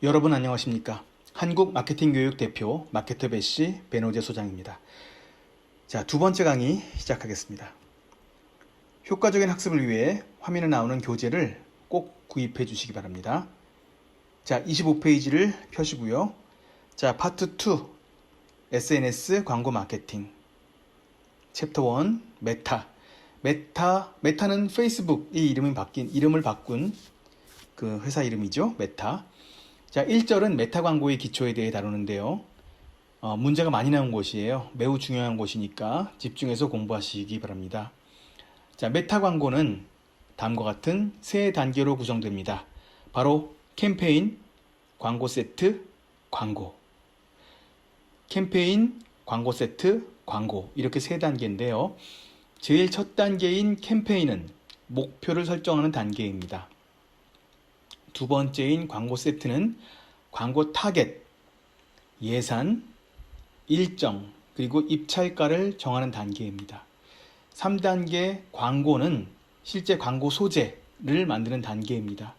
여러분 안녕하십니까? 한국 마케팅 교육 대표 마케터 배시 배노재 소장입니다. 자, 두 번째 강의 시작하겠습니다. 효과적인 학습을 위해 화면에 나오는 교재를 꼭 구입해 주시기 바랍니다. 자, 25페이지를 펴시고요. 자, 파트 2 SNS 광고 마케팅 챕터 1 메타는 페이스북이 이름을 바꾼 그 회사 이름이죠. 메타. 자, 1절은 메타 광고의 기초에 대해 다루는데요. 문제가 많이 나온 곳이에요. 매우 중요한 곳이니까 집중해서 공부하시기 바랍니다. 자, 메타 광고는 다음과 같은 세 단계로 구성됩니다. 바로 캠페인, 광고 세트, 광고. 캠페인, 광고 세트, 광고. 이렇게 세 단계인데요. 제일 첫 단계인 캠페인은 목표를 설정하는 단계입니다. 두 번째인 광고 세트는 광고 타겟, 예산, 일정, 그리고 입찰가를 정하는 단계입니다. 3단계 광고는 실제 광고 소재를 만드는 단계입니다.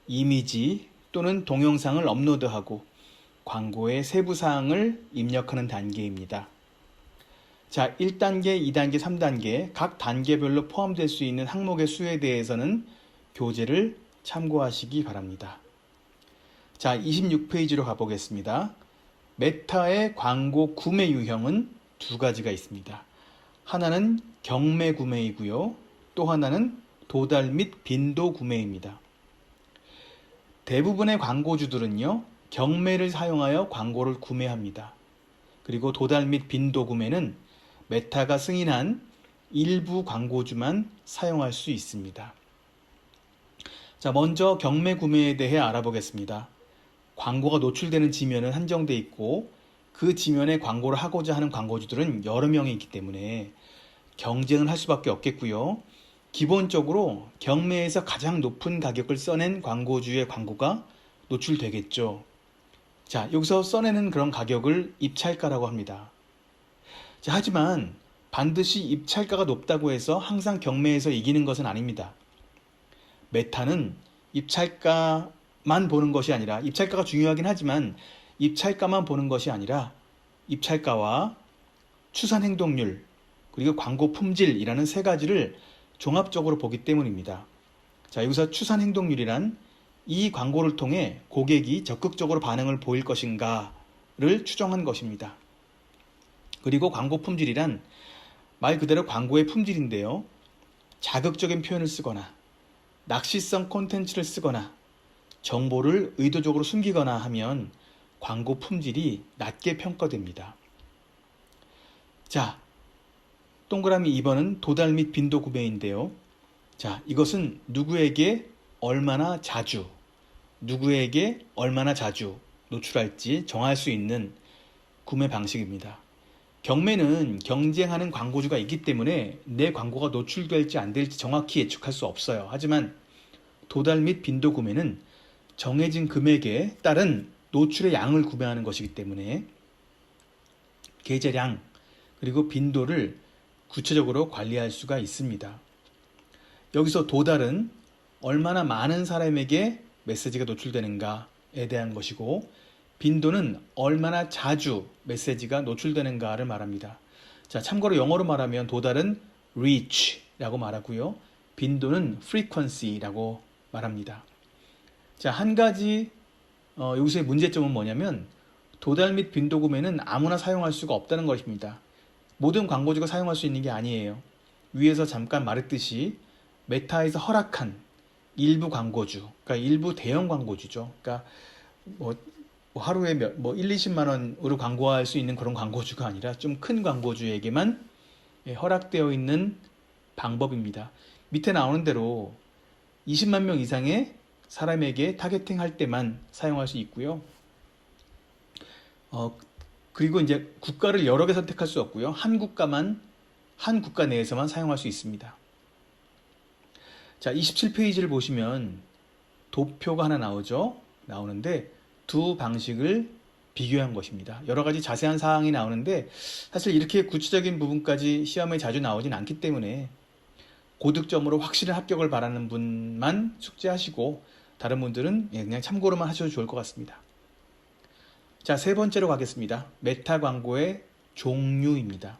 이미지 또는 동영상을 업로드하고 광고의 세부 사항을 입력하는 단계입니다. 자, 1단계, 2단계, 3단계 각 단계별로 포함될 수 있는 항목의 수에 대해서는 교재를 참고하시기 바랍니다. 자, 26페이지로 가보겠습니다. 메타의 광고 구매 유형은 두 가지가 있습니다. 하나는 경매 구매이고요. 또 하나는 도달 및 빈도 구매입니다. 대부분의 광고주들은요, 경매를 사용하여 광고를 구매합니다. 그리고 도달 및 빈도 구매는 메타가 승인한 일부 광고주만 사용할 수 있습니다. 자, 먼저 경매 구매에 대해 알아보겠습니다. 광고가 노출되는 지면은 한정돼 있고 그 지면에 광고를 하고자 하는 광고주들은 여러 명이 있기 때문에 경쟁을 할 수밖에 없겠고요. 기본적으로 경매에서 가장 높은 가격을 써낸 광고주의 광고가 노출되겠죠. 자, 여기서 써내는 그런 가격을 입찰가라고 합니다. 자, 하지만 반드시 입찰가가 높다고 해서 항상 경매에서 이기는 것은 아닙니다. 메타는 입찰가만 보는 것이 아니라, 입찰가가 중요하긴 하지만 입찰가만 보는 것이 아니라 입찰가와 추산 행동률 그리고 광고 품질이라는 세 가지를 종합적으로 보기 때문입니다. 자, 여기서 추산 행동률이란 이 광고를 통해 고객이 적극적으로 반응을 보일 것인가를 추정한 것입니다. 그리고 광고 품질이란 말 그대로 광고의 품질인데요. 자극적인 표현을 쓰거나 낚시성 콘텐츠를 쓰거나 정보를 의도적으로 숨기거나 하면 광고 품질이 낮게 평가됩니다. 자, 동그라미 2번은 도달 및 빈도 구매인데요. 자, 이것은 누구에게 얼마나 자주 노출할지 정할 수 있는 구매 방식입니다. 경매는 경쟁하는 광고주가 있기 때문에 내 광고가 노출될지 안 될지 정확히 예측할 수 없어요. 하지만 도달 및 빈도 구매는 정해진 금액에 따른 노출의 양을 구매하는 것이기 때문에 계제량 그리고 빈도를 구체적으로 관리할 수가 있습니다. 여기서 도달은 얼마나 많은 사람에게 메시지가 노출되는가에 대한 것이고, 빈도는 얼마나 자주 메시지가 노출되는가를 말합니다. 자, 참고로 영어로 말하면 도달은 reach라고 말하고요. 빈도는 frequency라고 말합니다. 자, 한 가지 여기서의 문제점은 뭐냐면 도달 및 빈도 구매는 아무나 사용할 수가 없다는 것입니다. 모든 광고주가 사용할 수 있는 게 아니에요. 위에서 잠깐 말했듯이 메타에서 허락한 일부 광고주, 그러니까 일부 대형 광고주죠. 그러니까 뭐 하루에 1, 20만 원으로 광고할 수 있는 그런 광고주가 아니라 좀 큰 광고주에게만 허락되어 있는 방법입니다. 밑에 나오는 대로 20만 명 이상의 사람에게 타겟팅 할 때만 사용할 수 있고요. 그리고 이제 국가를 여러 개 선택할 수 없고요. 한 국가 내에서만 사용할 수 있습니다. 자, 27페이지를 보시면 도표가 하나 나오는데 두 방식을 비교한 것입니다. 여러 가지 자세한 사항이 나오는데 사실 이렇게 구체적인 부분까지 시험에 자주 나오진 않기 때문에 고득점으로 확실한 합격을 바라는 분만 숙지하시고 다른 분들은 그냥 참고로만 하셔도 좋을 것 같습니다. 자, 세 번째로 가겠습니다. 메타 광고의 종류입니다.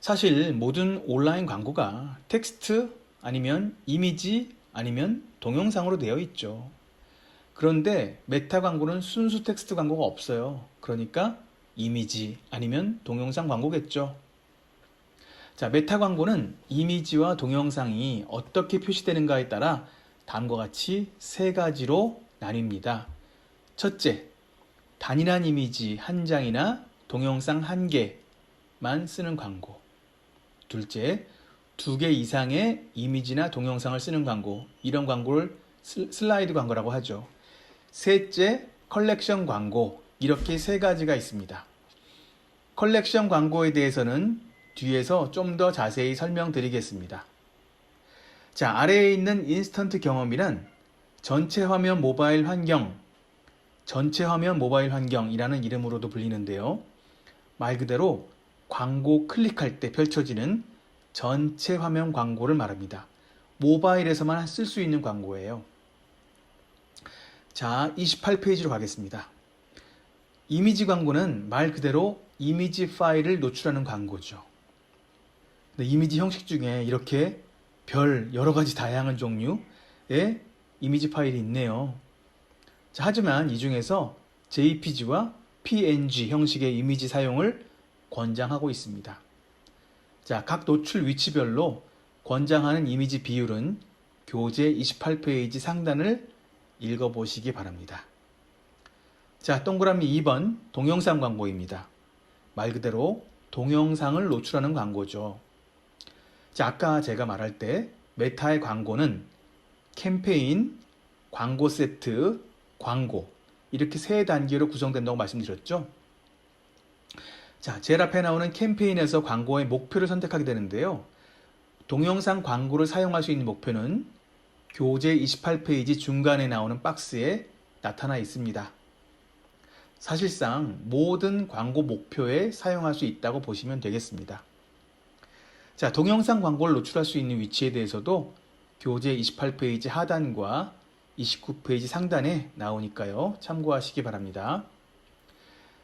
사실 모든 온라인 광고가 텍스트 아니면 이미지 아니면 동영상으로 되어 있죠. 그런데 메타 광고는 순수 텍스트 광고가 없어요. 그러니까 이미지 아니면 동영상 광고겠죠. 자, 메타 광고는 이미지와 동영상이 어떻게 표시되는가에 따라 다음과 같이 세 가지로 나뉩니다. 첫째, 단일한 이미지 한 장이나 동영상 한 개만 쓰는 광고. 둘째, 2개 이상의 이미지나 동영상을 쓰는 광고. 이런 광고를 슬라이드 광고라고 하죠. 셋째, 컬렉션 광고. 이렇게 세 가지가 있습니다. 컬렉션 광고에 대해서는 뒤에서 좀 더 자세히 설명드리겠습니다. 자, 아래에 있는 인스턴트 경험이란 전체 화면 모바일 환경이라는 이름으로도 불리는데요. 말 그대로 광고 클릭할 때 펼쳐지는 전체 화면 광고를 말합니다. 모바일에서만 쓸 수 있는 광고예요. 자, 28페이지로 가겠습니다. 이미지 광고는 말 그대로 이미지 파일을 노출하는 광고죠. 이미지 형식 중에 이렇게 여러 가지 다양한 종류의 이미지 파일이 있네요. 자, 하지만 이 중에서 JPG와 PNG 형식의 이미지 사용을 권장하고 있습니다. 자, 각 노출 위치별로 권장하는 이미지 비율은 교재 28페이지 상단을 읽어보시기 바랍니다. 자, 동그라미 2번 동영상 광고입니다. 말 그대로 동영상을 노출하는 광고죠. 자, 아까 제가 말할 때 메타의 광고는 캠페인, 광고 세트, 광고 이렇게 세 단계로 구성된다고 말씀드렸죠. 자, 제일 앞에 나오는 캠페인에서 광고의 목표를 선택하게 되는데요. 동영상 광고를 사용할 수 있는 목표는 교재 28페이지 중간에 나오는 박스에 나타나 있습니다. 사실상 모든 광고 목표에 사용할 수 있다고 보시면 되겠습니다. 자, 동영상 광고를 노출할 수 있는 위치에 대해서도 교재 28페이지 하단과 29페이지 상단에 나오니까요. 참고하시기 바랍니다.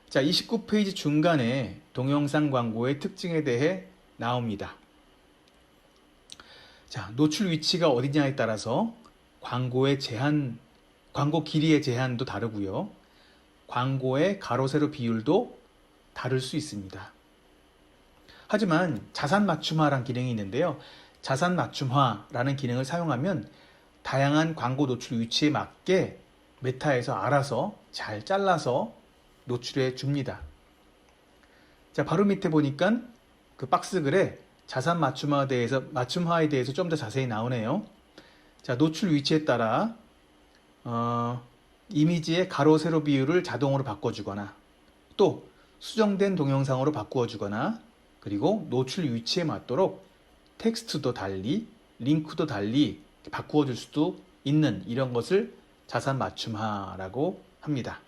자, 29페이지 중간에 동영상 광고의 특징에 대해 나옵니다. 자, 노출 위치가 어디냐에 따라서 광고 길이의 제한도 다르고요. 광고의 가로 세로 비율도 다를 수 있습니다. 하지만 자산 맞춤화라는 기능이 있는데요. 자산 맞춤화라는 기능을 사용하면 다양한 광고 노출 위치에 맞게 메타에서 알아서 잘 잘라서 노출해 줍니다. 자, 바로 밑에 보니까 그 박스 글에 자산 맞춤화에 대해서 좀 더 자세히 나오네요. 자, 노출 위치에 따라 이미지의 가로 세로 비율을 자동으로 바꿔주거나 또 수정된 동영상으로 바꾸어 주거나 그리고 노출 위치에 맞도록 텍스트도 달리 링크도 달리 바꾸어 줄 수도 있는 이런 것을 자산 맞춤화라고 합니다.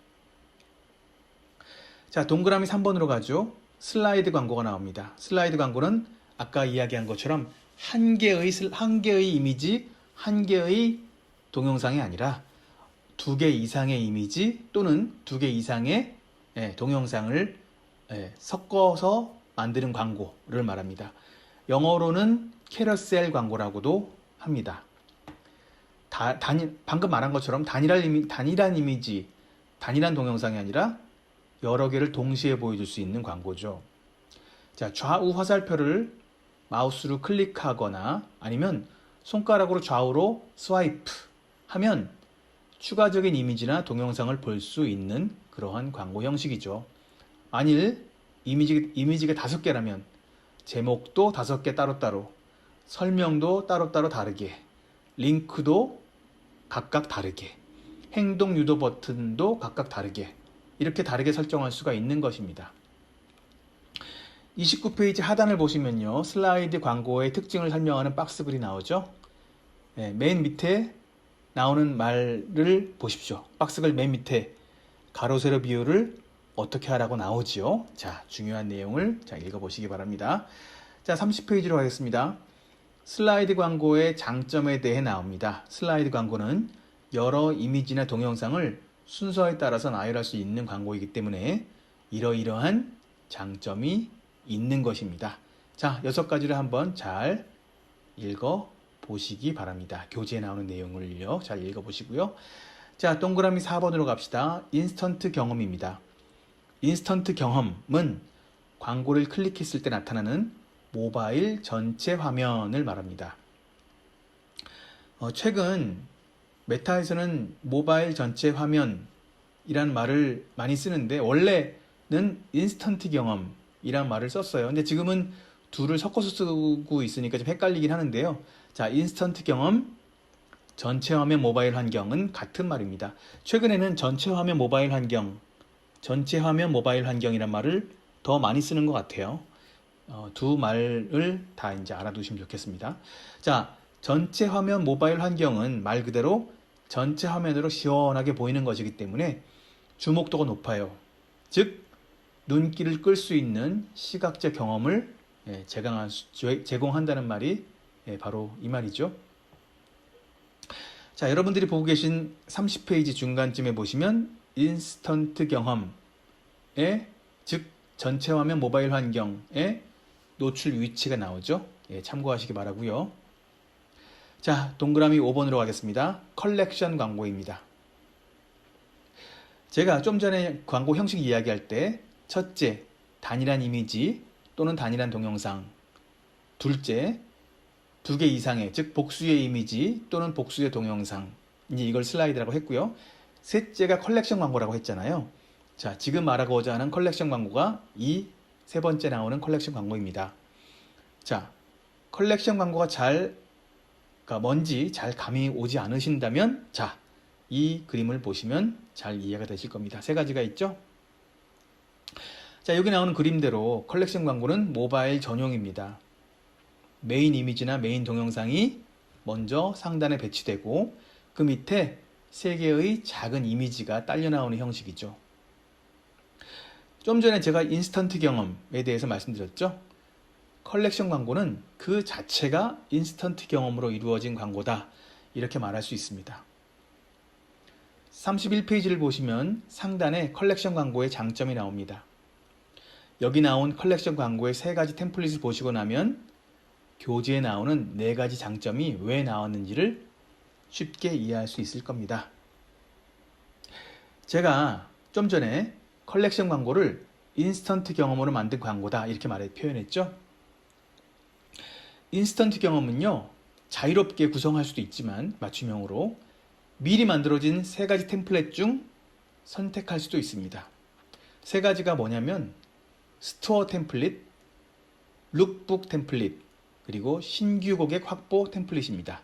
자, 동그라미 3번으로 가죠. 슬라이드 광고가 나옵니다. 슬라이드 광고는 아까 이야기한 것처럼 한 개의 이미지, 한 개의 동영상이 아니라 2개 이상의 이미지 또는 2개 이상의 동영상을 섞어서 만드는 광고를 말합니다. 영어로는 캐러셀 광고라고도 합니다. 방금 말한 것처럼 단일한 이미지, 단일한 동영상이 아니라 여러 개를 동시에 보여줄 수 있는 광고죠. 자, 좌우 화살표를 마우스로 클릭하거나 아니면 손가락으로 좌우로 스와이프 하면 추가적인 이미지나 동영상을 볼 수 있는 그러한 광고 형식이죠. 만일 이미지가 5개라면 제목도 5개 따로따로, 설명도 따로따로 다르게, 링크도 각각 다르게, 행동 유도 버튼도 각각 다르게 이렇게 다르게 설정할 수가 있는 것입니다. 29페이지 하단을 보시면요. 슬라이드 광고의 특징을 설명하는 박스 글이 나오죠. 맨 밑에 나오는 말을 보십시오. 박스 글 맨 밑에 가로 세로 비율을 어떻게 하라고 나오지요. 자, 중요한 내용을 읽어보시기 바랍니다. 자, 30페이지로 가겠습니다. 슬라이드 광고의 장점에 대해 나옵니다. 슬라이드 광고는 여러 이미지나 동영상을 순서에 따라서 나열할 수 있는 광고이기 때문에 이러이러한 장점이 있는 것입니다. 자, 6가지를 한번 잘 읽어 보시기 바랍니다. 교재에 나오는 내용을요. 잘 읽어 보시고요. 자, 동그라미 4번으로 갑시다. 인스턴트 경험입니다. 인스턴트 경험은 광고를 클릭했을 때 나타나는 모바일 전체 화면을 말합니다. 최근 메타에서는 모바일 전체 화면이란 말을 많이 쓰는데 원래는 인스턴트 경험이란 말을 썼어요. 근데 지금은 둘을 섞어서 쓰고 있으니까 좀 헷갈리긴 하는데요. 자, 인스턴트 경험, 전체 화면 모바일 환경은 같은 말입니다. 최근에는 전체 화면 모바일 환경, 전체 화면 모바일 환경이란 말을 더 많이 쓰는 것 같아요. 두 말을 다 이제 알아두시면 좋겠습니다. 자, 전체 화면 모바일 환경은 말 그대로 전체 화면으로 시원하게 보이는 것이기 때문에 주목도가 높아요. 즉, 눈길을 끌 수 있는 시각적 경험을 제공한다는 말이 바로 이 말이죠. 자, 여러분들이 보고 계신 30페이지 중간쯤에 보시면 인스턴트 경험의, 즉 전체 화면 모바일 환경의 노출 위치가 나오죠. 참고하시기 바라고요. 자, 동그라미 5번으로 가겠습니다. 컬렉션 광고입니다. 제가 좀 전에 광고 형식 이야기할 때 첫째, 단일한 이미지 또는 단일한 동영상, 둘째, 2개 이상의, 즉 복수의 이미지 또는 복수의 동영상, 이제 이걸 슬라이드라고 했고요. 셋째가 컬렉션 광고라고 했잖아요. 자, 지금 말하고자 하는 컬렉션 광고가 이 세 번째 나오는 컬렉션 광고입니다. 자, 컬렉션 광고가 뭔지 잘 감이 오지 않으신다면, 자, 이 그림을 보시면 잘 이해가 되실 겁니다. 세 가지가 있죠? 자, 여기 나오는 그림대로 컬렉션 광고는 모바일 전용입니다. 메인 이미지나 메인 동영상이 먼저 상단에 배치되고 그 밑에 3개의 작은 이미지가 딸려 나오는 형식이죠. 좀 전에 제가 인스턴트 경험에 대해서 말씀드렸죠. 컬렉션 광고는 그 자체가 인스턴트 경험으로 이루어진 광고다, 이렇게 말할 수 있습니다. 31페이지를 보시면 상단에 컬렉션 광고의 장점이 나옵니다. 여기 나온 컬렉션 광고의 3가지 템플릿을 보시고 나면 교재에 나오는 4가지 장점이 왜 나왔는지를 쉽게 이해할 수 있을 겁니다. 제가 좀 전에 컬렉션 광고를 인스턴트 경험으로 만든 광고다, 이렇게 표현했죠. 인스턴트 경험은요, 자유롭게 구성할 수도 있지만 맞춤형으로 미리 만들어진 3가지 템플릿 중 선택할 수도 있습니다. 3가지가 뭐냐면 스토어 템플릿, 룩북 템플릿, 그리고 신규 고객 확보 템플릿입니다.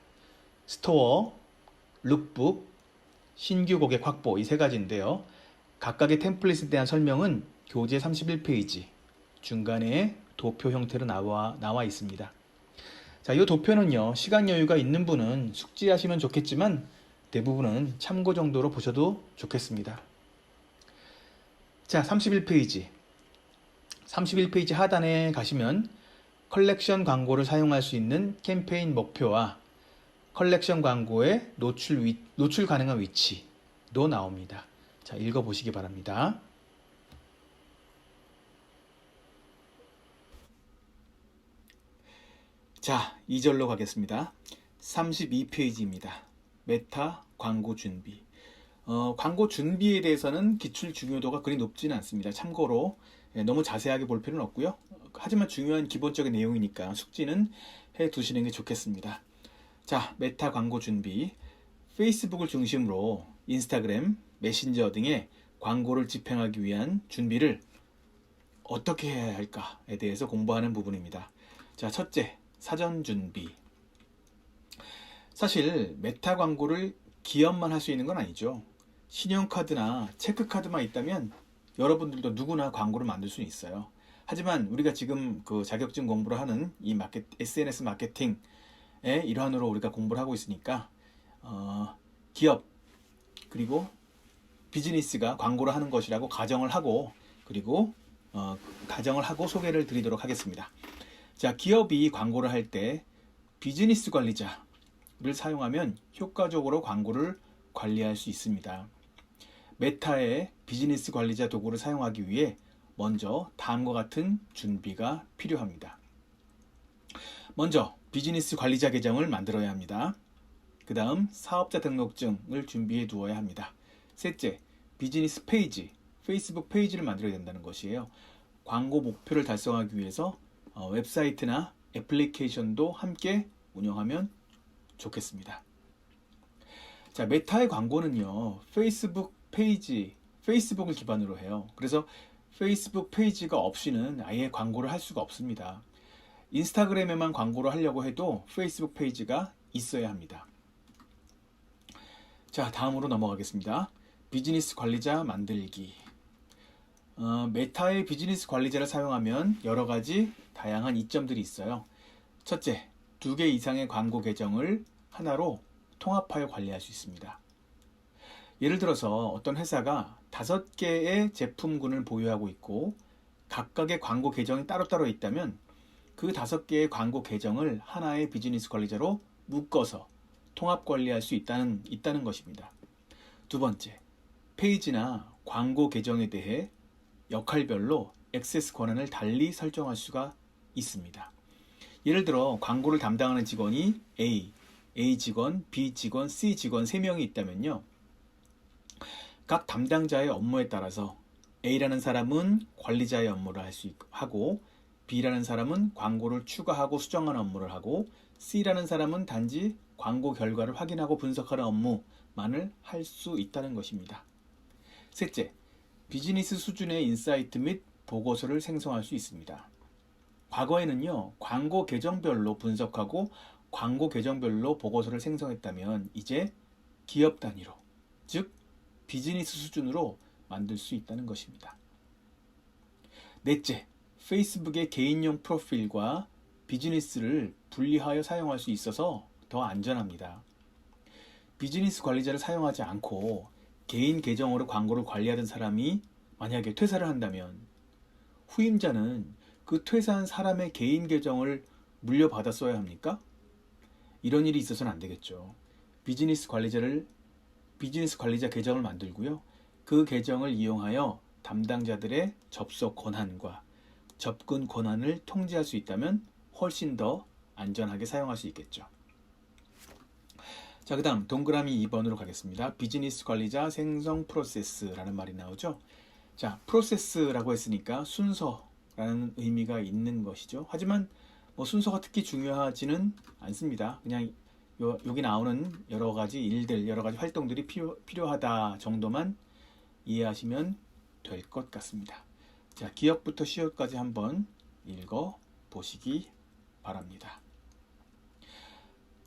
스토어, 룩북, 신규 고객 확보, 이 3가지인데요. 각각의 템플릿에 대한 설명은 교재 31페이지 중간에 도표 형태로 나와 있습니다. 자, 이 도표는요, 시간 여유가 있는 분은 숙지하시면 좋겠지만 대부분은 참고 정도로 보셔도 좋겠습니다. 자, 31페이지 하단에 가시면 컬렉션 광고를 사용할 수 있는 캠페인 목표와 컬렉션 광고의 노출 가능한 위치도 나옵니다. 자, 읽어보시기 바랍니다. 자, 2절로 가겠습니다. 32페이지입니다. 메타 광고 준비. 광고 준비에 대해서는 기출 중요도가 그리 높지는 않습니다. 참고로 너무 자세하게 볼 필요는 없고요. 하지만 중요한 기본적인 내용이니까 숙지는 해 두시는 게 좋겠습니다. 자, 메타 광고 준비. 페이스북을 중심으로 인스타그램, 메신저 등의 광고를 집행하기 위한 준비를 어떻게 해야 할까에 대해서 공부하는 부분입니다. 자, 첫째, 사전 준비. 사실 메타 광고를 기업만 할 수 있는 건 아니죠. 신용카드나 체크카드만 있다면 여러분들도 누구나 광고를 만들 수 있어요. 하지만 우리가 지금 그 자격증 공부를 하는 이 SNS 마케팅의 일환으로 우리가 공부를 하고 있으니까 기업 그리고 비즈니스가 광고를 하는 것이라고 가정을 하고 소개를 드리도록 하겠습니다. 자, 기업이 광고를 할 때 비즈니스 관리자를 사용하면 효과적으로 광고를 관리할 수 있습니다. 메타의 비즈니스 관리자 도구를 사용하기 위해 먼저 다음과 같은 준비가 필요합니다. 먼저 비즈니스 관리자 계정을 만들어야 합니다. 그 다음 사업자 등록증을 준비해 두어야 합니다. 셋째, 비즈니스 페이지, 페이스북 페이지를 만들어야 된다는 것이에요. 광고 목표를 달성하기 위해서 웹사이트나 애플리케이션도 함께 운영하면 좋겠습니다. 자, 메타의 광고는요, 페이스북 페이지, 페이스북을 기반으로 해요. 그래서 페이스북 페이지가 없이는 아예 광고를 할 수가 없습니다. 인스타그램에만 광고를 하려고 해도 페이스북 페이지가 있어야 합니다. 자, 다음으로 넘어가겠습니다. 비즈니스 관리자 만들기. 메타의 비즈니스 관리자를 사용하면 여러 가지 다양한 이점들이 있어요. 첫째, 2개 이상의 광고 계정을 하나로 통합하여 관리할 수 있습니다. 예를 들어서 어떤 회사가 5개의 제품군을 보유하고 있고 각각의 광고 계정이 따로따로 있다면 그 5개의 광고 계정을 하나의 비즈니스 관리자로 묶어서 통합 관리할 수 있다는 것입니다. 두 번째, 페이지나 광고 계정에 대해 역할별로 액세스 권한을 달리 설정할 수가 있습니다. 예를 들어 광고를 담당하는 직원이 A 직원, B 직원, C 직원 3명이 있다면요. 각 담당자의 업무에 따라서 A라는 사람은 관리자의 업무를 하고 B라는 사람은 광고를 추가하고 수정하는 업무를 하고 C라는 사람은 단지 광고 결과를 확인하고 분석하는 업무만을 할 수 있다는 것입니다. 셋째, 비즈니스 수준의 인사이트 및 보고서를 생성할 수 있습니다. 과거에는요, 광고 계정별로 분석하고 광고 계정별로 보고서를 생성했다면 이제 기업 단위로, 즉 비즈니스 수준으로 만들 수 있다는 것입니다. 넷째, 페이스북의 개인용 프로필과 비즈니스를 분리하여 사용할 수 있어서 더 안전합니다. 비즈니스 관리자를 사용하지 않고 개인 계정으로 광고를 관리하던 사람이 만약에 퇴사를 한다면 후임자는 그 퇴사한 사람의 개인 계정을 물려받아 써야 합니까? 이런 일이 있어서는 안 되겠죠. 비즈니스 관리자 계정을 만들고요. 그 계정을 이용하여 담당자들의 접속 권한과 접근 권한을 통제할 수 있다면 훨씬 더 안전하게 사용할 수 있겠죠. 자, 그 다음 동그라미 2번으로 가겠습니다. 비즈니스 관리자 생성 프로세스라는 말이 나오죠. 자, 프로세스라고 했으니까 순서라는 의미가 있는 것이죠. 하지만 순서가 특히 중요하지는 않습니다. 그냥 여기 나오는 여러 가지 일들, 여러 가지 활동들이 필요하다 정도만 이해하시면 될 것 같습니다. 자, 기역부터 시역까지 한번 읽어 보시기 바랍니다.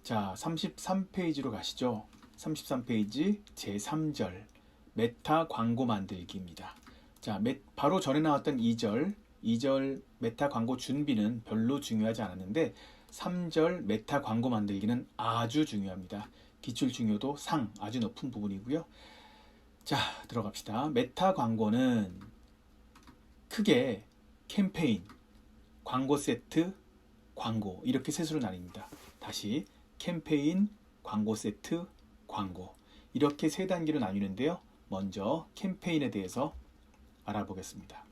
자, 33페이지로 가시죠. 33페이지 제3절 메타 광고 만들기입니다. 자, 바로 전에 나왔던 2절 메타 광고 준비는 별로 중요하지 않았는데 3절 메타 광고 만들기는 아주 중요합니다. 기출 중요도 상 아주 높은 부분이고요. 자, 들어갑시다. 메타 광고는 크게 캠페인, 광고 세트, 광고 이렇게 셋으로 나뉩니다. 다시 캠페인, 광고 세트, 광고 이렇게 3단계로 나뉘는데요. 먼저 캠페인에 대해서 알아보겠습니다.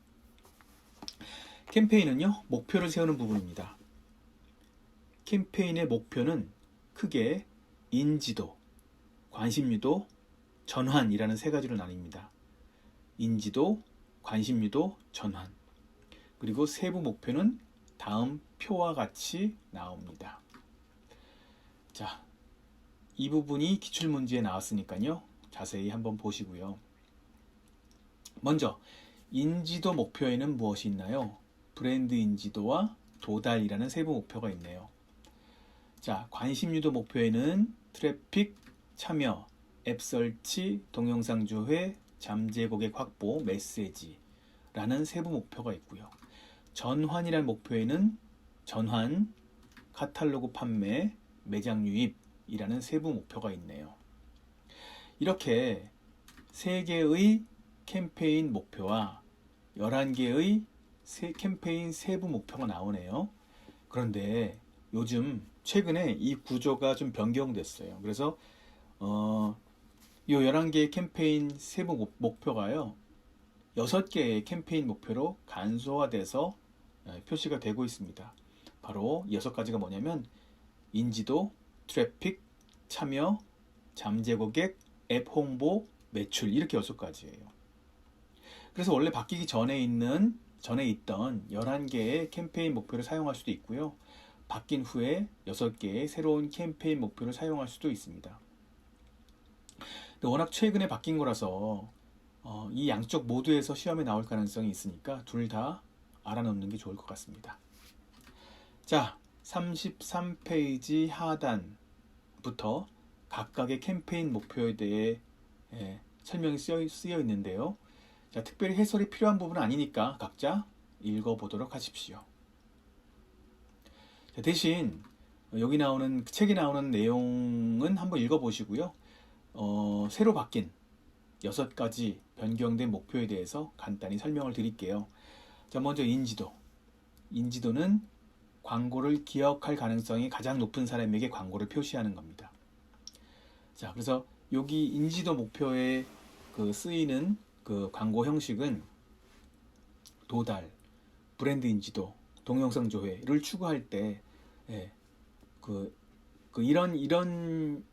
캠페인은요, 목표를 세우는 부분입니다. 캠페인의 목표는 크게 인지도, 관심유도, 전환이라는 3가지로 나뉩니다. 인지도, 관심유도, 전환. 그리고 세부 목표는 다음 표와 같이 나옵니다. 자, 이 부분이 기출문제에 나왔으니까요. 자세히 한번 보시고요. 먼저 인지도 목표에는 무엇이 있나요? 브랜드 인지도와 도달이라는 세부 목표가 있네요. 자, 관심유도 목표에는 트래픽, 참여, 앱 설치, 동영상 조회, 잠재 고객 확보, 메시지라는 세부 목표가 있고요. 전환이라는 목표에는 전환, 카탈로그 판매, 매장 유입이라는 세부 목표가 있네요. 이렇게 3개의 캠페인 목표와 11개의 캠페인 세부 목표가 나오네요. 그런데 요즘 최근에 이 구조가 좀 변경됐어요. 그래서 이 11개의 캠페인 세부 목표가요, 6개의 캠페인 목표로 간소화돼서 표시가 되고 있습니다. 바로 6가지가 뭐냐면 인지도, 트래픽, 참여, 잠재 고객, 앱 홍보, 매출, 이렇게 6가지예요. 그래서 원래 바뀌기 전에 있던 11개의 캠페인 목표를 사용할 수도 있고요. 바뀐 후에 6개의 새로운 캠페인 목표를 사용할 수도 있습니다. 근데 워낙 최근에 바뀐 거라서 이 양쪽 모두에서 시험에 나올 가능성이 있으니까 둘 다 알아놓는 게 좋을 것 같습니다. 자, 33페이지 하단부터 각각의 캠페인 목표에 대해 설명이 쓰여 있는데요. 자, 특별히 해설이 필요한 부분은 아니니까 각자 읽어보도록 하십시오. 자, 대신 여기 나오는 책에 나오는 내용은 한번 읽어보시고요. 새로 바뀐 6가지 변경된 목표에 대해서 간단히 설명을 드릴게요. 자, 먼저 인지도. 인지도는 광고를 기억할 가능성이 가장 높은 사람에게 광고를 표시하는 겁니다. 자, 그래서 여기 인지도 목표에 쓰이는 광고 형식은 도달, 브랜드 인지도, 동영상 조회를 추구할 때 이런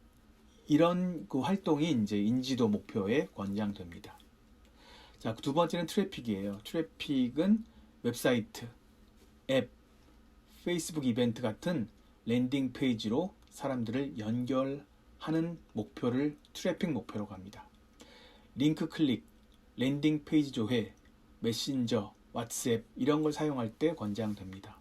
활동이 이제 인지도 목표에 권장됩니다. 자, 두 번째는 트래픽이에요. 트래픽은 웹사이트, 앱, 페이스북 이벤트 같은 랜딩 페이지로 사람들을 연결하는 목표를 트래픽 목표라고 합니다. 링크 클릭, 랜딩 페이지 조회, 메신저, 왓츠앱 이런 걸 사용할 때 권장됩니다.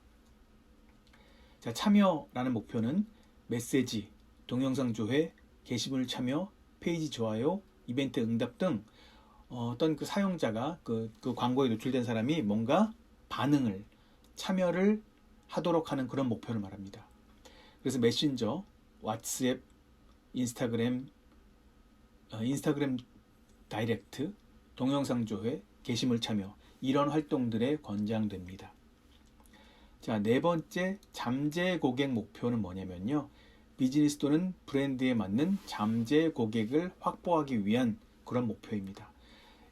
자, 참여라는 목표는 메시지, 동영상 조회, 게시물 참여, 페이지 좋아요, 이벤트 응답 등 어떤 사용자가 그 광고에 노출된 사람이 뭔가 반응을, 참여를 하도록 하는 그런 목표를 말합니다. 그래서 메신저, 왓츠앱, 인스타그램 다이렉트, 동영상 조회, 게시물 참여 이런 활동들에 권장됩니다. 자, 네 번째 잠재 고객 목표는 뭐냐면요. 비즈니스 또는 브랜드에 맞는 잠재 고객을 확보하기 위한 그런 목표입니다.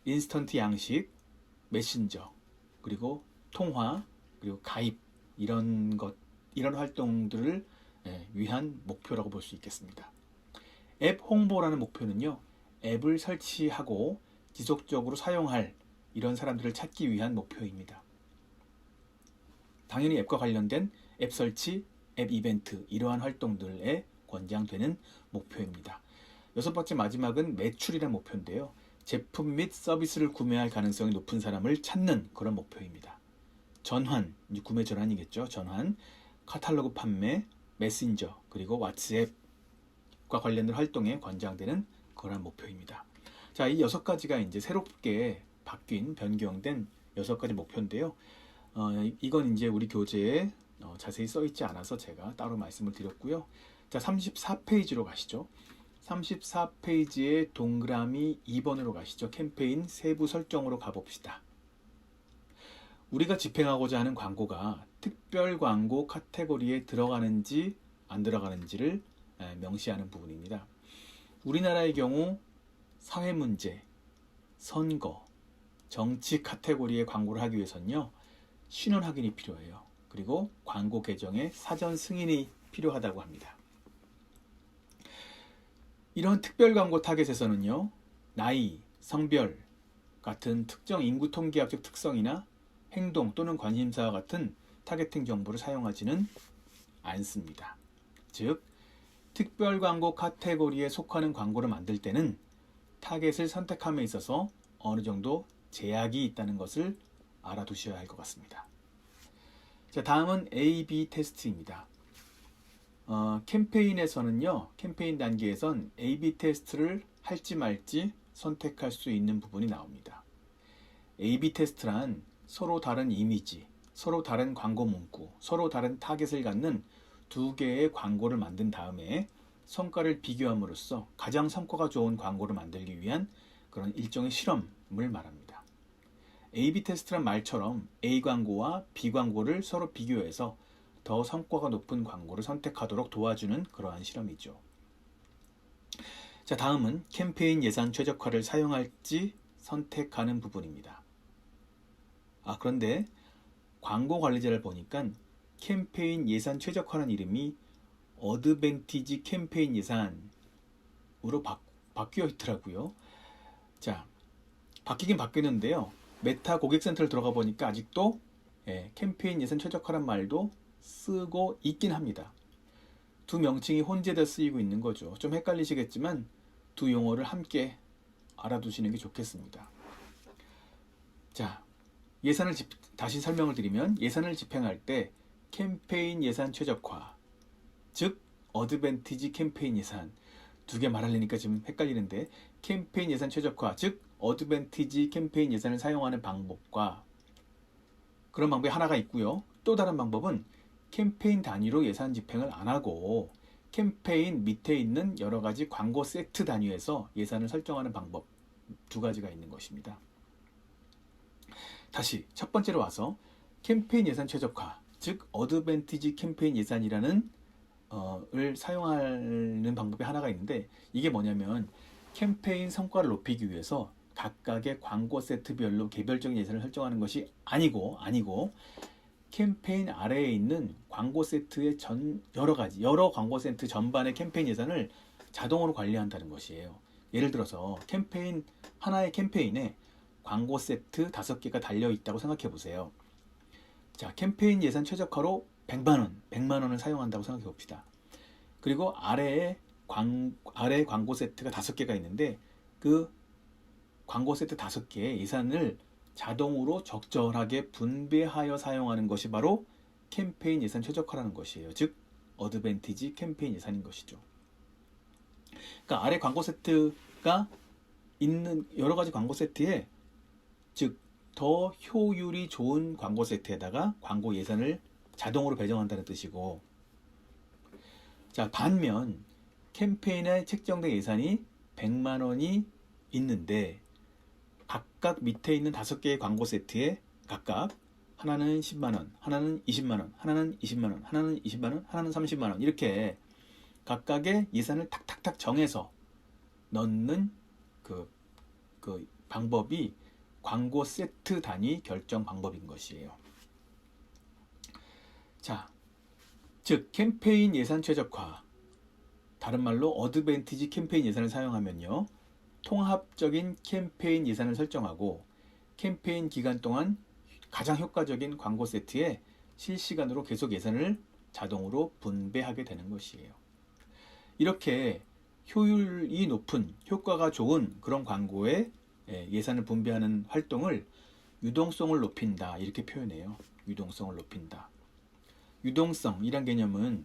인스턴트 양식, 메신저, 그리고 통화, 그리고 가입 이런 활동들을 위한 목표라고 볼 수 있겠습니다. 앱 홍보라는 목표는요. 앱을 설치하고 지속적으로 사용할 이런 사람들을 찾기 위한 목표입니다. 당연히 앱과 관련된 앱 설치, 앱 이벤트 이러한 활동들에 권장되는 목표입니다. 6번째 마지막은 매출이라는 목표인데요. 제품 및 서비스를 구매할 가능성이 높은 사람을 찾는 그런 목표입니다. 전환, 구매 전환이겠죠. 전환, 카탈로그 판매, 메신저, 그리고 왓츠앱과 관련된 활동에 권장되는 그런 목표입니다. 자, 이 6가지가 이제 새롭게 바뀐, 변경된 6가지 목표인데요. 이건 이제 우리 교재에 자세히 써 있지 않아서 제가 따로 말씀을 드렸고요. 자, 34페이지로 가시죠. 34페이지에 동그라미 2번으로 가시죠. 캠페인 세부 설정으로 가봅시다. 우리가 집행하고자 하는 광고가 특별 광고 카테고리에 들어가는지 안 들어가는지를 명시하는 부분입니다. 우리나라의 경우 사회문제, 선거, 정치 카테고리의 광고를 하기 위해서는요. 신원 확인이 필요해요. 그리고 광고 계정의 사전 승인이 필요하다고 합니다. 이런 특별 광고 타겟에서는요. 나이, 성별 같은 특정 인구 통계학적 특성이나 행동 또는 관심사와 같은 타겟팅 정보를 사용하지는 않습니다. 즉, 특별 광고 카테고리에 속하는 광고를 만들 때는 타겟을 선택함에 있어서 어느 정도 제약이 있다는 것을 알아두셔야 할 것 같습니다. 자, 다음은 A/B 테스트입니다. 캠페인에서는요, 캠페인 단계에선 A/B 테스트를 할지 말지 선택할 수 있는 부분이 나옵니다. A/B 테스트란 서로 다른 이미지, 서로 다른 광고 문구, 서로 다른 타겟을 갖는 두 개의 광고를 만든 다음에 성과를 비교함으로써 가장 성과가 좋은 광고를 만들기 위한 그런 일종의 실험을 말합니다. A/B 테스트란 말처럼 A 광고와 B 광고를 서로 비교해서 더 성과가 높은 광고를 선택하도록 도와주는 그러한 실험이죠. 자, 다음은 캠페인 예산 최적화를 사용할지 선택하는 부분입니다. 그런데 광고 관리자를 보니까 캠페인 예산 최적화라는 이름이 어드밴티지 캠페인 예산으로 바뀌어 있더라고요. 자, 바뀌긴 바뀌었는데요. 메타 고객센터를 들어가 보니까 아직도 캠페인 예산 최적화란 말도 쓰고 있긴 합니다. 두 명칭이 혼재되어 쓰이고 있는 거죠. 좀 헷갈리시겠지만 두 용어를 함께 알아두시는 게 좋겠습니다. 자, 다시 설명을 드리면 예산을 집행할 때 캠페인 예산 최적화, 즉 어드밴티지 캠페인 예산, 두 개 말하려니까 지금 헷갈리는데 캠페인 예산 최적화, 즉 어드밴티지 캠페인 예산을 사용하는 방법과 그런 방법이 하나가 있고요. 또 다른 방법은 캠페인 단위로 예산 집행을 안 하고 캠페인 밑에 있는 여러 가지 광고 세트 단위에서 예산을 설정하는 방법 두 가지가 있는 것입니다. 다시 첫 번째로 와서 캠페인 예산 최적화, 즉 어드밴티지 캠페인 예산이라는 을 사용하는 방법이 하나가 있는데 이게 뭐냐면 캠페인 성과를 높이기 위해서 각각의 광고 세트별로 개별적인 예산을 설정하는 것이 아니고 캠페인 아래에 있는 광고 세트의 여러 광고 세트 전반의 캠페인 예산을 자동으로 관리한다는 것이에요. 예를 들어서 하나의 캠페인에 광고 세트 5개가 달려 있다고 생각해 보세요. 자, 캠페인 예산 최적화로 100만 원을 사용한다고 생각해 봅시다. 그리고 아래 광고 세트가 5개가 있는데 그 광고 세트 5개의 예산을 자동으로 적절하게 분배하여 사용하는 것이 바로 캠페인 예산 최적화라는 것이에요. 즉 어드밴티지 캠페인 예산인 것이죠. 그러니까 아래 광고 세트가 있는 여러 가지 광고 세트에 즉 더 효율이 좋은 광고 세트에다가 광고 예산을 자동으로 배정한다는 뜻이고, 자, 반면 캠페인에 책정된 예산이 100만 원이 있는데 각각 밑에 있는 5개의 광고 세트에 각각 하나는 10만 원, 하나는 20만 원, 하나는 20만 원, 하나는 20만 원, 하나는 30만 원 이렇게 각각의 예산을 탁탁탁 정해서 넣는 그 방법이 광고 세트 단위 결정 방법인 것이에요. 자, 즉 캠페인 예산 최적화, 다른 말로 어드밴티지 캠페인 예산을 사용하면요, 통합적인 캠페인 예산을 설정하고 캠페인 기간 동안 가장 효과적인 광고 세트에 실시간으로 계속 예산을 자동으로 분배하게 되는 것이에요. 이렇게 효율이 높은, 효과가 좋은 그런 광고에 예산을 분배하는 활동을 유동성을 높인다 이렇게 표현해요. 유동성을 높인다. 유동성이란 개념은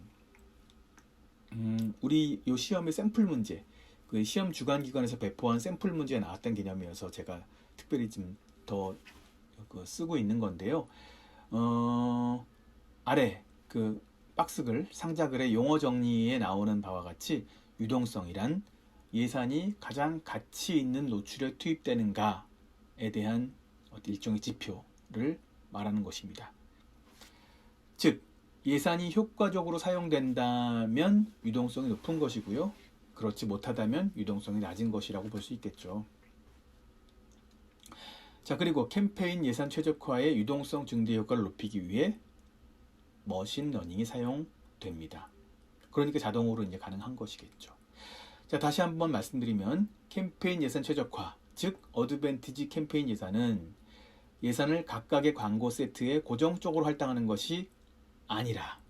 우리 요 시험의 샘플 문제, 그 시험 주관기관에서 배포한 샘플 문제에 나왔던 개념이어서 제가 특별히 좀 더 쓰고 있는 건데요. 아래 그 박스글, 상자글의 용어 정리에 나오는 바와 같이 유동성이란 예산이 가장 가치 있는 노출에 투입되는가에 대한 일종의 지표를 말하는 것입니다. 즉 예산이 효과적으로 사용된다면 유동성이 높은 것이고요. 그렇지 못하다면 유동성이 낮은 것이라고 볼 수 있겠죠. 자, 그리고 캠페인 예산 최적화의 유동성 증대 효과를 높이기 위해 머신러닝이 사용됩니다. 그러니까 자동으로 이제 가능한 것이겠죠. 자, 다시 한번 말씀드리면 캠페인 예산 최적화, 즉 어드밴티지 캠페인 예산은 예산을 각각의 광고 세트에 고정적으로 할당하는 것이 아니라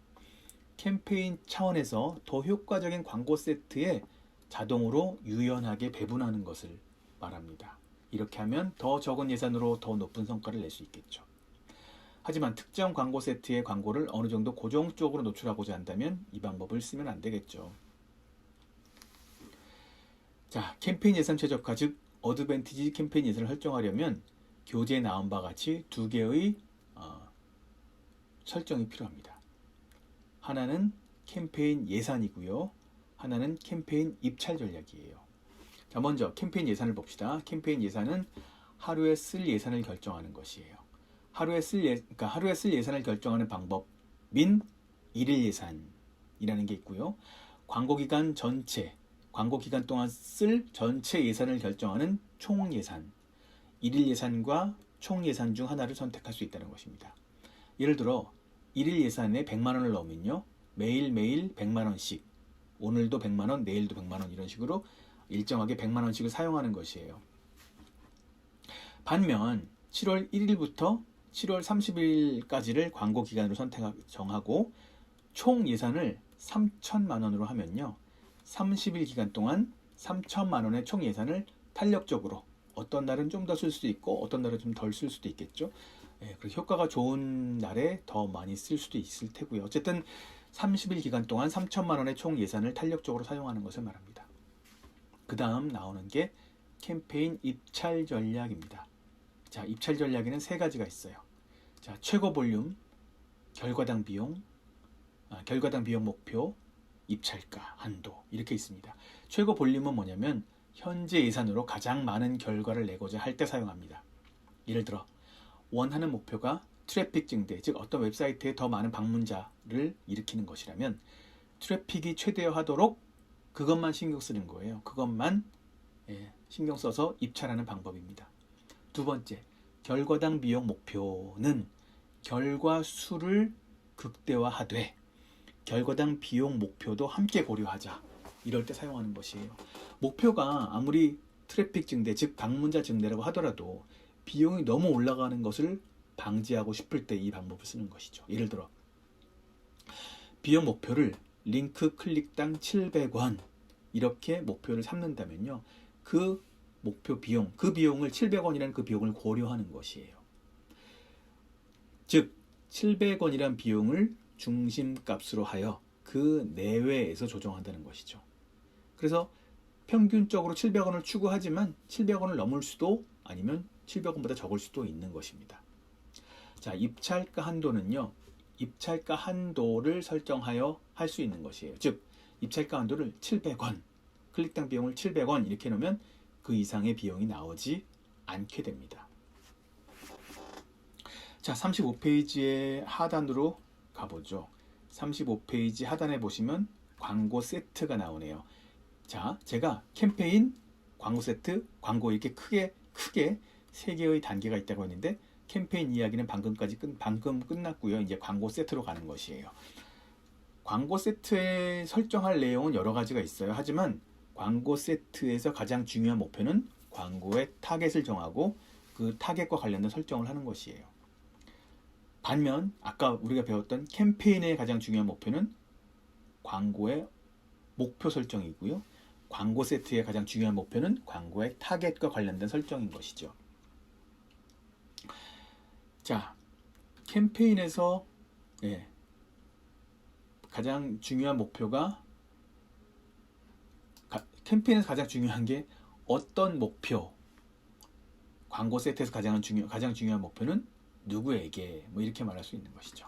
캠페인 차원에서 더 효과적인 광고 세트에 자동으로 유연하게 배분하는 것을 말합니다. 이렇게 하면 더 적은 예산으로 더 높은 성과를 낼 수 있겠죠. 하지만 특정 광고 세트의 광고를 어느 정도 고정적으로 노출하고자 한다면 이 방법을 쓰면 안 되겠죠. 자, 캠페인 예산 최적화, 즉 어드밴티지 캠페인 예산을 설정하려면 교재에 나온 바와 같이 두 개의 설정이 필요합니다. 하나는 캠페인 예산이고요. 하나는 캠페인 입찰 전략이에요. 자, 먼저 캠페인 예산을 봅시다. 캠페인 예산은 하루에 쓸 예산을 결정하는 것이에요. 하루에 쓸 예산을 결정하는 방법 민 일일 예산이라는 게 있고요. 광고 기간 전체, 광고 기간 동안 쓸 전체 예산을 결정하는 총 예산, 일일 예산과 총 예산 중 하나를 선택할 수 있다는 것입니다. 예를 들어 일일 예산에 100만 원을 넣으면요. 매일매일 100만 원씩, 오늘도 100만 원, 내일도 100만 원, 이런 식으로 일정하게 100만 원씩을 사용하는 것이에요. 반면 7월 1일부터 7월 30일까지를 광고 기간으로 정하고 총 예산을 3천만 원으로 하면요. 30일 기간 동안 3천만 원의 총 예산을 탄력적으로, 어떤 날은 좀 더 쓸 수도 있고 어떤 날은 좀 덜 쓸 수도 있겠죠. 그래서 효과가 좋은 날에 더 많이 쓸 수도 있을 테고요. 어쨌든 30일 기간 동안 3천만 원의 총 예산을 탄력적으로 사용하는 것을 말합니다. 그 다음 나오는 게 캠페인 입찰 전략입니다. 자, 입찰 전략에는 세 가지가 있어요. 자, 최고 볼륨, 결과당 비용 목표, 입찰가, 한도, 이렇게 있습니다. 최고 볼륨은 뭐냐면 현재 예산으로 가장 많은 결과를 내고자 할 때 사용합니다. 예를 들어 원하는 목표가 트래픽 증대, 즉 어떤 웹사이트에 더 많은 방문자를 일으키는 것이라면 트래픽이 최대화하도록 그것만 신경 쓰는 거예요. 그것만 신경 써서 입찰하는 방법입니다. 두 번째, 결과당 비용 목표는 결과 수를 극대화하되 결과당 비용 목표도 함께 고려하자, 이럴 때 사용하는 것이에요. 목표가 아무리 트래픽 증대, 즉 방문자 증대라고 하더라도 비용이 너무 올라가는 것을 방지하고 싶을 때 이 방법을 쓰는 것이죠. 예를 들어 비용 목표를 링크 클릭당 700원 이렇게 목표를 삼는다면요, 그 목표 비용, 그 비용을 700원이라는 그 비용을 고려하는 것이에요. 즉 700원이란 비용을 중심값으로 하여 그 내외에서 조정한다는 것이죠. 그래서 평균적으로 700원을 추구하지만 700원을 넘을 수도 아니면 700원보다 적을 수도 있는 것입니다. 자, 입찰가 한도는요, 입찰가 한도를 설정하여 할 수 있는 것이에요. 즉 입찰가 한도를 700원, 클릭당 비용을 700원 이렇게 놓으면 그 이상의 비용이 나오지 않게 됩니다. 자, 35페이지의 하단으로 가보죠. 35페이지 하단에 보시면 광고 세트가 나오네요. 자, 제가 캠페인, 광고 세트, 광고 이렇게 크게 세 개의 단계가 있다고 했는데 캠페인 이야기는 방금 끝났고요. 이제 광고 세트로 가는 것이에요. 광고 세트에 설정할 내용은 여러 가지가 있어요. 하지만 광고 세트에서 가장 중요한 목표는 광고의 타겟을 정하고 그 타겟과 관련된 설정을 하는 것이에요. 반면 아까 우리가 배웠던 캠페인의 가장 중요한 목표는 광고의 목표 설정이고요. 광고 세트의 가장 중요한 목표는 광고의 타겟과 관련된 설정인 것이죠. 자, 캠페인에서 가장 중요한 목표가, 캠페인에서 가장 중요한 게 어떤 목표, 광고 세트에서 가장 중요한 목표는 누구에게, 뭐 이렇게 말할 수 있는 것이죠.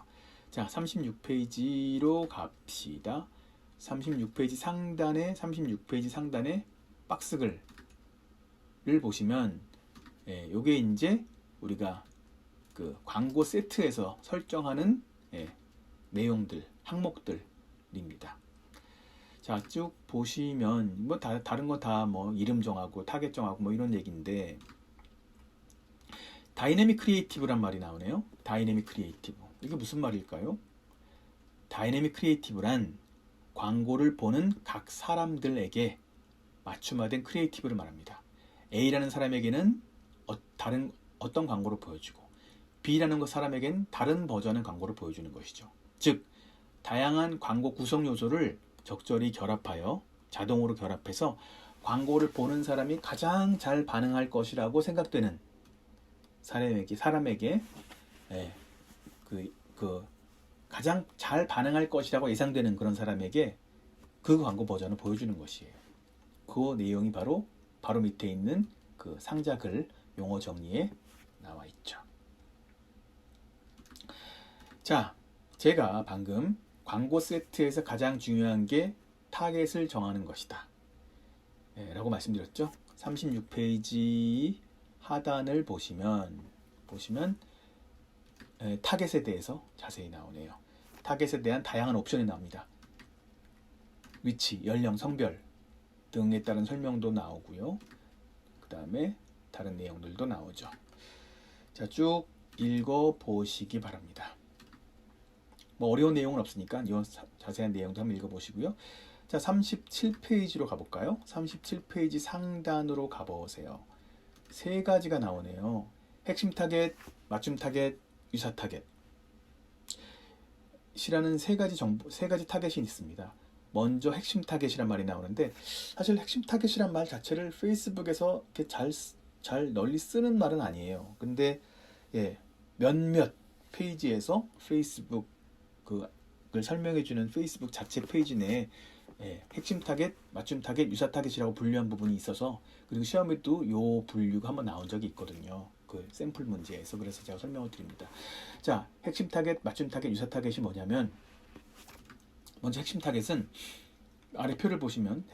자, 36페이지로 갑시다. 36페이지 상단에 박스글을 보시면 요게 이제 우리가 그 광고 세트에서 설정하는 내용들, 항목들입니다. 자, 쭉 보시면 뭐 다른 거 다 뭐 이름 정하고 타겟 정하고 뭐 이런 얘기인데, 다이내믹 크리에이티브란 말이 나오네요. 다이내믹 크리에이티브. 이게 무슨 말일까요? 다이내믹 크리에이티브란 광고를 보는 각 사람들에게 맞춤화된 크리에이티브를 말합니다. A라는 사람에게는 어떤 광고를 보여주고 B라는 사람에게는 다른 버전의 광고를 보여주는 것이죠. 즉 다양한 광고 구성 요소를 적절히 결합하여 자동으로 결합해서 광고를 보는 사람이 가장 잘 반응할 것이라고 생각되는 사람에게 가장 잘 반응할 것이라고 예상되는 그런 사람에게 그 광고 버전을 보여주는 것이에요. 그 내용이 바로 밑에 있는 그 상자글 용어 정리에 나와 있죠. 자, 제가 방금 광고 세트에서 가장 중요한 게 타겟을 정하는 것이다 라고 말씀드렸죠. 36페이지 하단을 보시면 타겟에 대해서 자세히 나오네요. 타겟에 대한 다양한 옵션이 나옵니다. 위치, 연령, 성별 등에 따른 설명도 나오고요. 그 다음에 다른 내용들도 나오죠. 자, 쭉 읽어보시기 바랍니다. 뭐 어려운 내용은 없으니까 이 자세한 내용도 한번 읽어보시고요. 자, 37페이지로 가볼까요? 37페이지 상단으로 가보세요. 세 가지가 나오네요. 핵심 타겟, 맞춤 타겟, 유사 타겟 이라는 세 가지 타겟이 있습니다. 먼저 핵심 타겟이란 말이 나오는데, 사실 핵심 타겟이란 말 자체를 페이스북에서 이렇게 잘 널리 쓰는 말은 아니에요. 근데 몇몇 페이지에서 페이스북 그걸 설명해주는 페이스북 자체 페이지 내에 핵심 타겟, 맞춤 타겟, 유사 타겟이라고 분류한 부분이 있어서, 그리고 시험에도 요 분류가 한번 나온 적이 있거든요. 그 샘플 문제에서. 그래서 제가 설명을 드립니다. 자, 핵심 타겟, 맞춤 타겟, 유사 타겟이 뭐냐면, 먼저 핵심 타겟은 아래 표를 보시면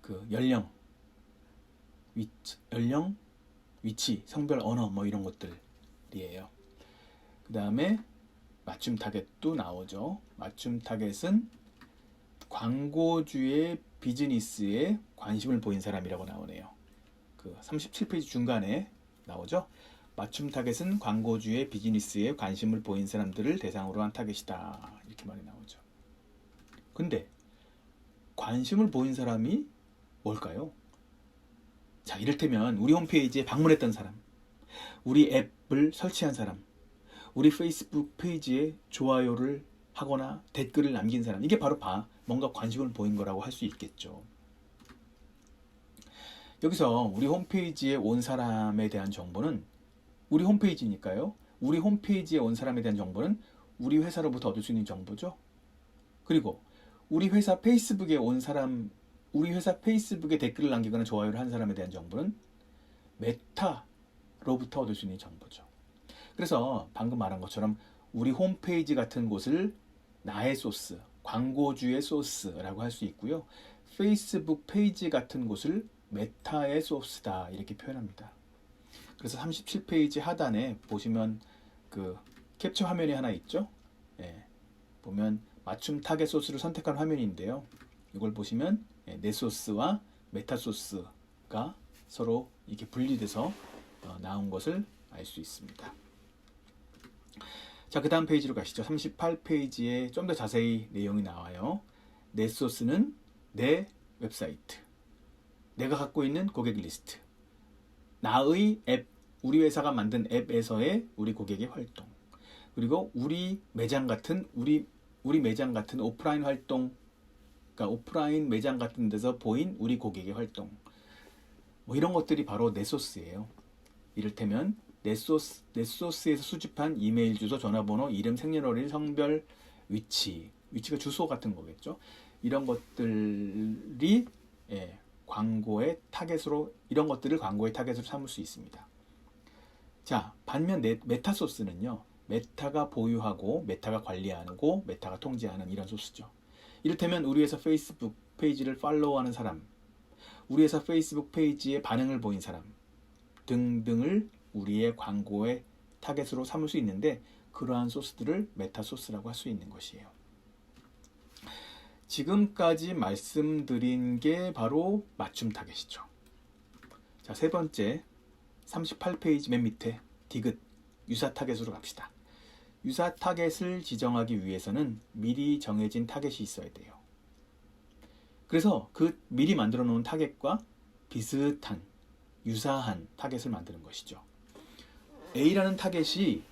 그 연령, 위치, 성별, 언어 뭐 이런 것들이에요. 그 다음에 맞춤 타겟도 나오죠. 맞춤 타겟은 광고주의 비즈니스에 관심을 보인 사람이라고 나오네요. 그 37페이지 중간에 나오죠. 맞춤 타겟은 광고주의 비즈니스에 관심을 보인 사람들을 대상으로 한 타겟이다. 이렇게 말이 나오죠. 근데 관심을 보인 사람이 뭘까요? 자, 이를테면 우리 홈페이지에 방문했던 사람, 우리 앱을 설치한 사람, 우리 페이스북 페이지에 좋아요를 하거나 댓글을 남긴 사람, 이게 바로 뭔가 관심을 보인 거라고 할 수 있겠죠. 여기서 우리 홈페이지에 온 사람에 대한 정보는, 우리 홈페이지니까요. 우리 홈페이지에 온 사람에 대한 정보는 우리 회사로부터 얻을 수 있는 정보죠. 그리고 우리 회사 페이스북에 온 사람, 우리 회사 페이스북에 댓글을 남기거나 좋아요를 한 사람에 대한 정보는 메타로부터 얻을 수 있는 정보죠. 그래서 방금 말한 것처럼 우리 홈페이지 같은 곳을 나의 소스, 광고주의 소스라고 할 수 있고요. 페이스북 페이지 같은 곳을 메타의 소스다, 이렇게 표현합니다. 그래서 37페이지 하단에 보시면 그 캡처 화면이 하나 있죠. 보면 맞춤 타겟 소스를 선택한 화면인데요. 이걸 보시면 내 소스와 메타 소스가 서로 이렇게 분리돼서 나온 것을 알 수 있습니다. 자, 그 다음 페이지로 가시죠. 38페이지에 좀 더 자세히 내용이 나와요. 내 소스는 내 웹사이트, 내가 갖고 있는 고객 리스트, 나의 앱, 우리 회사가 만든 앱에서의 우리 고객의 활동, 그리고 우리 매장 같은 오프라인 활동, 그러니까 오프라인 매장 같은 데서 보인 우리 고객의 활동, 뭐 이런 것들이 바로 내 소스예요. 이를테면 내 소스에서 수집한 이메일 주소, 전화번호, 이름, 생년월일, 성별, 위치가 주소 같은 거겠죠. 이런 것들이 광고의 타겟으로, 이런 것들을 광고의 타겟으로 삼을 수 있습니다. 자, 반면 메타 소스는요, 메타가 보유하고 메타가 관리하고 메타가 통제하는 이런 소스죠. 이를테면 우리 회사 페이스북 페이지를 팔로우하는 사람, 우리 회사 페이스북 페이지에 반응을 보인 사람 등등을 우리의 광고의 타겟으로 삼을 수 있는데, 그러한 소스들을 메타 소스라고 할 수 있는 것이에요. 지금까지 말씀드린 게 바로 맞춤 타겟이죠. 자, 세 번째 38페이지 맨 밑에 디귿, 유사 타겟으로 갑시다. 유사 타겟을 지정하기 위해서는 미리 정해진 타겟이 있어야 돼요. 그래서 그 미리 만들어 놓은 타겟과 비슷한, 유사한 타겟을 만드는 것이죠. A라는 타겟이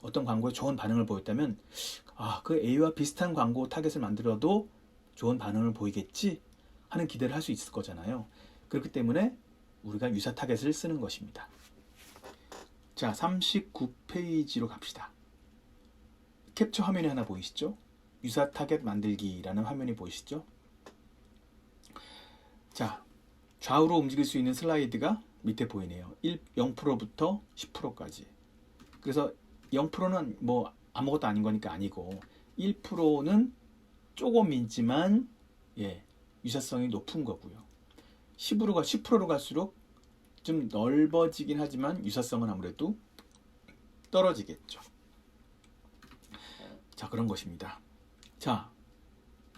어떤 광고에 좋은 반응을 보였다면, 그 A와 비슷한 광고 타겟을 만들어도 좋은 반응을 보이겠지 하는 기대를 할 수 있을 거잖아요. 그렇기 때문에 우리가 유사 타겟을 쓰는 것입니다. 자, 39페이지로 갑시다. 캡처 화면이 하나 보이시죠? 유사 타겟 만들기라는 화면이 보이시죠? 자, 좌우로 움직일 수 있는 슬라이드가 밑에 보이네요. 0%부터 10%까지. 그래서 0%는 뭐 아무것도 아닌 거니까 아니고, 1%는 조금 있지만 유사성이 높은 거고요. 10%로 갈수록 좀 넓어지긴 하지만 유사성은 아무래도 떨어지겠죠. 자, 그런 것입니다. 자,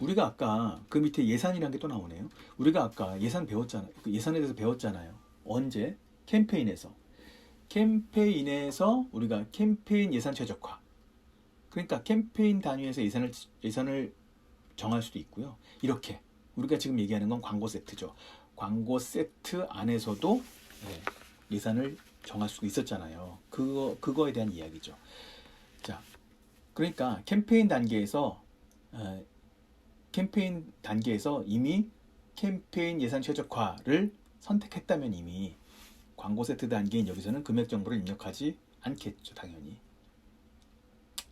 우리가 아까 그 밑에 예산이라는 게 또 나오네요. 우리가 아까 예산 배웠잖아요. 그 예산에 대해서 배웠잖아요. 언제? 캠페인에서. 캠페인에서 우리가 캠페인 예산 최적화. 그러니까 캠페인 단위에서 예산을 정할 수도 있고요. 이렇게 우리가 지금 얘기하는 건 광고 세트죠. 광고 세트 안에서도 예산을 정할 수도 있었잖아요. 그거에 대한 이야기죠. 자, 그러니까 캠페인 단계에서 이미 캠페인 예산 최적화를 선택했다면 이미 광고 세트 단계인 여기서는 금액 정보를 입력하지 않겠죠, 당연히.